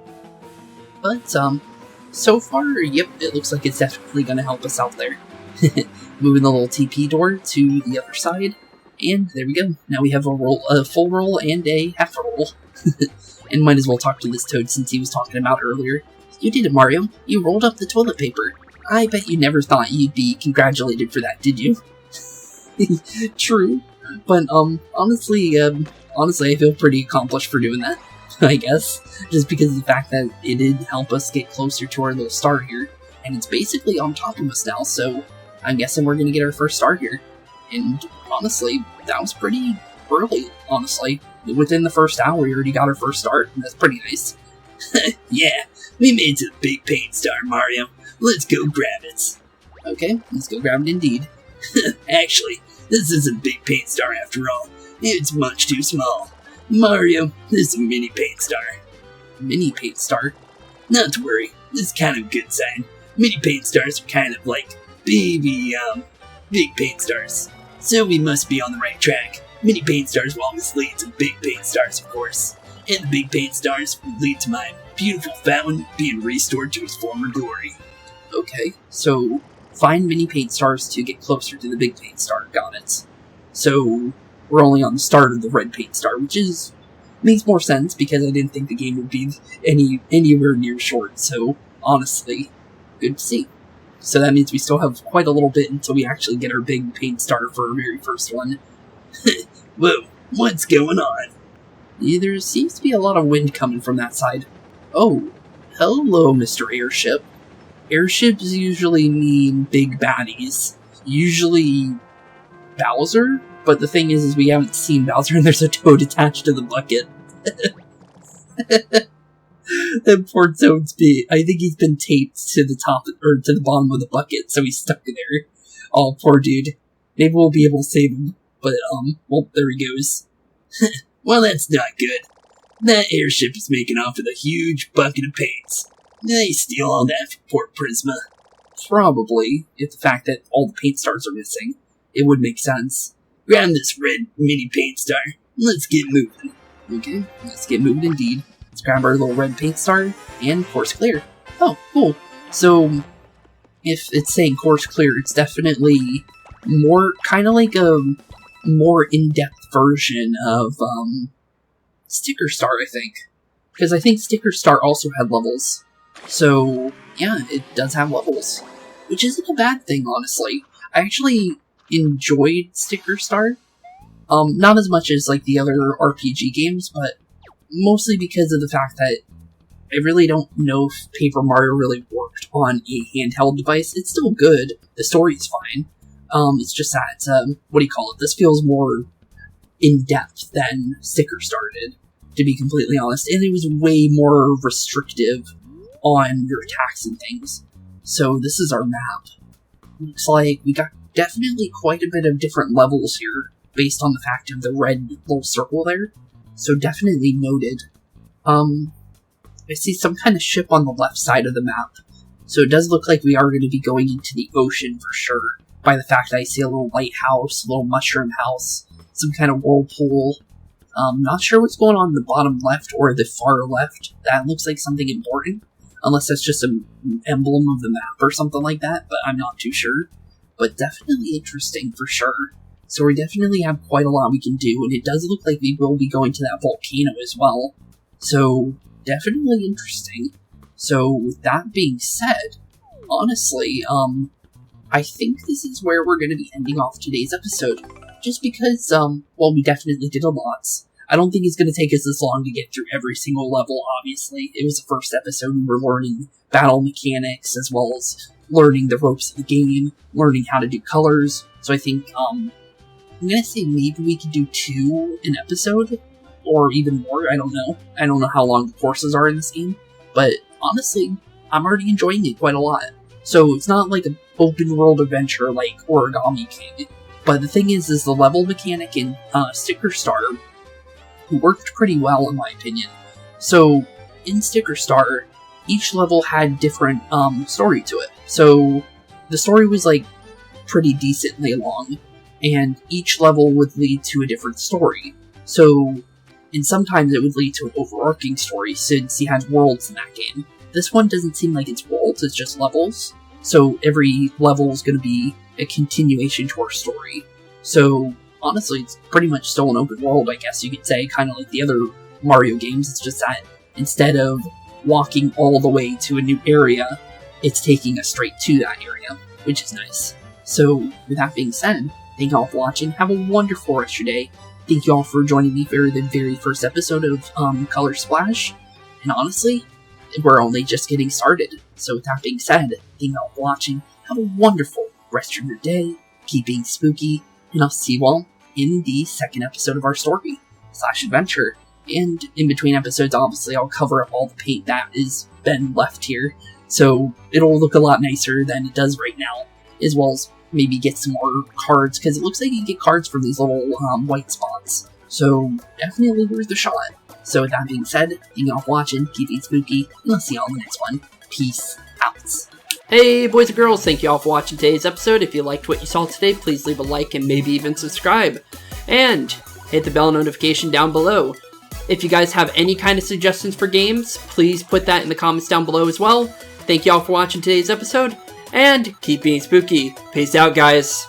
Speaker 1: But, so far, yep, it looks like it's definitely going to help us out there. Moving the little TP door to the other side, And there we go. Now we have a full roll and a half a roll. And might as well talk to this toad since he was talking about earlier. You did it, Mario. You rolled up the toilet paper. I bet you never thought you'd be congratulated for that, did you? True. But, honestly, I feel pretty accomplished for doing that, I guess. Just because of the fact that it did help us get closer to our little star here. And it's basically on top of us now, so I'm guessing we're gonna get our first star here. And, honestly, that was pretty early, honestly. Within the first hour, we already got our first start, and that's pretty nice.
Speaker 3: Yeah, we made it to the big paint star, Mario. Let's go grab it.
Speaker 1: Okay, let's go grab it indeed.
Speaker 3: Actually, this isn't big paint star after all. It's much too small. Mario, this is a mini paint star.
Speaker 1: Mini paint star?
Speaker 3: Not to worry, this is kind of a good sign. Mini paint stars are kind of like big paint stars. So we must be on the right track. Mini paint stars will always lead to big paint stars, of course. And the big paint stars will lead to my beautiful fountain being restored to its former glory.
Speaker 1: Okay, so find mini paint stars to get closer to the big paint star. Got it. So we're only on the start of the red paint star, which makes more sense because I didn't think the game would be anywhere near short. So honestly, good to see. So that means we still have quite a little bit until we actually get our big paint star for our very first one.
Speaker 3: Whoa, what's going on?
Speaker 1: Yeah, there seems to be a lot of wind coming from that side. Oh, hello, Mr. Airship. Airships usually mean big baddies. Usually Bowser, but the thing is we haven't seen Bowser and there's a toad attached to the bucket. That poor toad's I think he's been taped to the top, or to the bottom of the bucket, so he's stuck there. Oh, poor dude. Maybe we'll be able to save him, but, well, there he goes.
Speaker 3: Well, that's not good. That airship is making off with a huge bucket of paints. They steal all that from Port Prisma.
Speaker 1: Probably, if the fact that all the paint stars are missing. It would make sense.
Speaker 3: Grab this red mini paint star. Let's get moving.
Speaker 1: Okay, let's get moving indeed. Let's grab our little red paint star, and course clear. Oh, cool. So, if it's saying course clear, it's definitely more, kind of like a more in-depth version of, Sticker Star, I think. Because I think Sticker Star also had levels. So, yeah, it does have levels. Which isn't a bad thing, honestly. I actually enjoyed Sticker Star. Not as much as, like, the other RPG games, but mostly because of the fact that I really don't know if PaperMario really worked on a handheld device. It's still good. The story's fine. It's just that, what do you call it? This feels more in-depth than Sticker Star did, to be completely honest. And it was way more restrictive on your attacks and things. So this is our map. Looks like we got definitely quite a bit of different levels here, based on the fact of the red little circle there. So definitely noted. I see some kind of ship on the left side of the map. So it does look like we are going to be going into the ocean for sure, by the fact that I see a little lighthouse, a little mushroom house, some kind of whirlpool. Not sure what's going on in the bottom left or the far left. That looks like something important, unless that's just an emblem of the map or something like that, but I'm not too sure. But definitely interesting for sure. So we definitely have quite a lot we can do, and it does look like we will be going to that volcano as well. So, definitely interesting. So, with that being said, honestly, I think this is where we're going to be ending off today's episode. Just because, well, we definitely did a lot. I don't think it's going to take us this long to get through every single level, obviously. It was the first episode, we were learning battle mechanics, as well as learning the ropes of the game, learning how to do colors. So I think, I'm gonna say maybe we could do 2 an episode, or even more, I don't know. I don't know how long the courses are in this game, but honestly, I'm already enjoying it quite a lot. So it's not like an open world adventure like Origami King, but the thing is the level mechanic in Sticker Star worked pretty well in my opinion. So in Sticker Star, each level had different story to it. So the story was like pretty decently long, and each level would lead to a different story. So, and sometimes it would lead to an overarching story, since he has worlds in that game. This one doesn't seem like it's worlds, it's just levels. So every level is going to be a continuation to our story. So honestly, it's pretty much still an open world, I guess you could say, kind of like the other Mario games. It's just that instead of walking all the way to a new area, it's taking us straight to that area, which is nice. So, with that being said, thank you all for watching. Have a wonderful rest of your day. Thank you all for joining me for the very first episode of Color Splash. And honestly, we're only just getting started. So with that being said, thank you all for watching. Have a wonderful rest of your day. Keep being spooky. And I'll see you all in the second episode of our story / adventure. And in between episodes, obviously, I'll cover up all the paint that has been left here. So it'll look a lot nicer than it does right now. As well as maybe get some more cards, because it looks like you can get cards from these little white spots. So definitely worth a shot. So with that being said, thank you all for watching, keep being spooky, and I'll see you all in the next one. Peace out. Hey boys and girls, thank you all for watching today's episode. If you liked what you saw today, please leave a like and maybe even subscribe. And hit the bell notification down below. If you guys have any kind of suggestions for games, please put that in the comments down below as well. Thank you all for watching today's episode. And keep being spooky. Peace out, guys.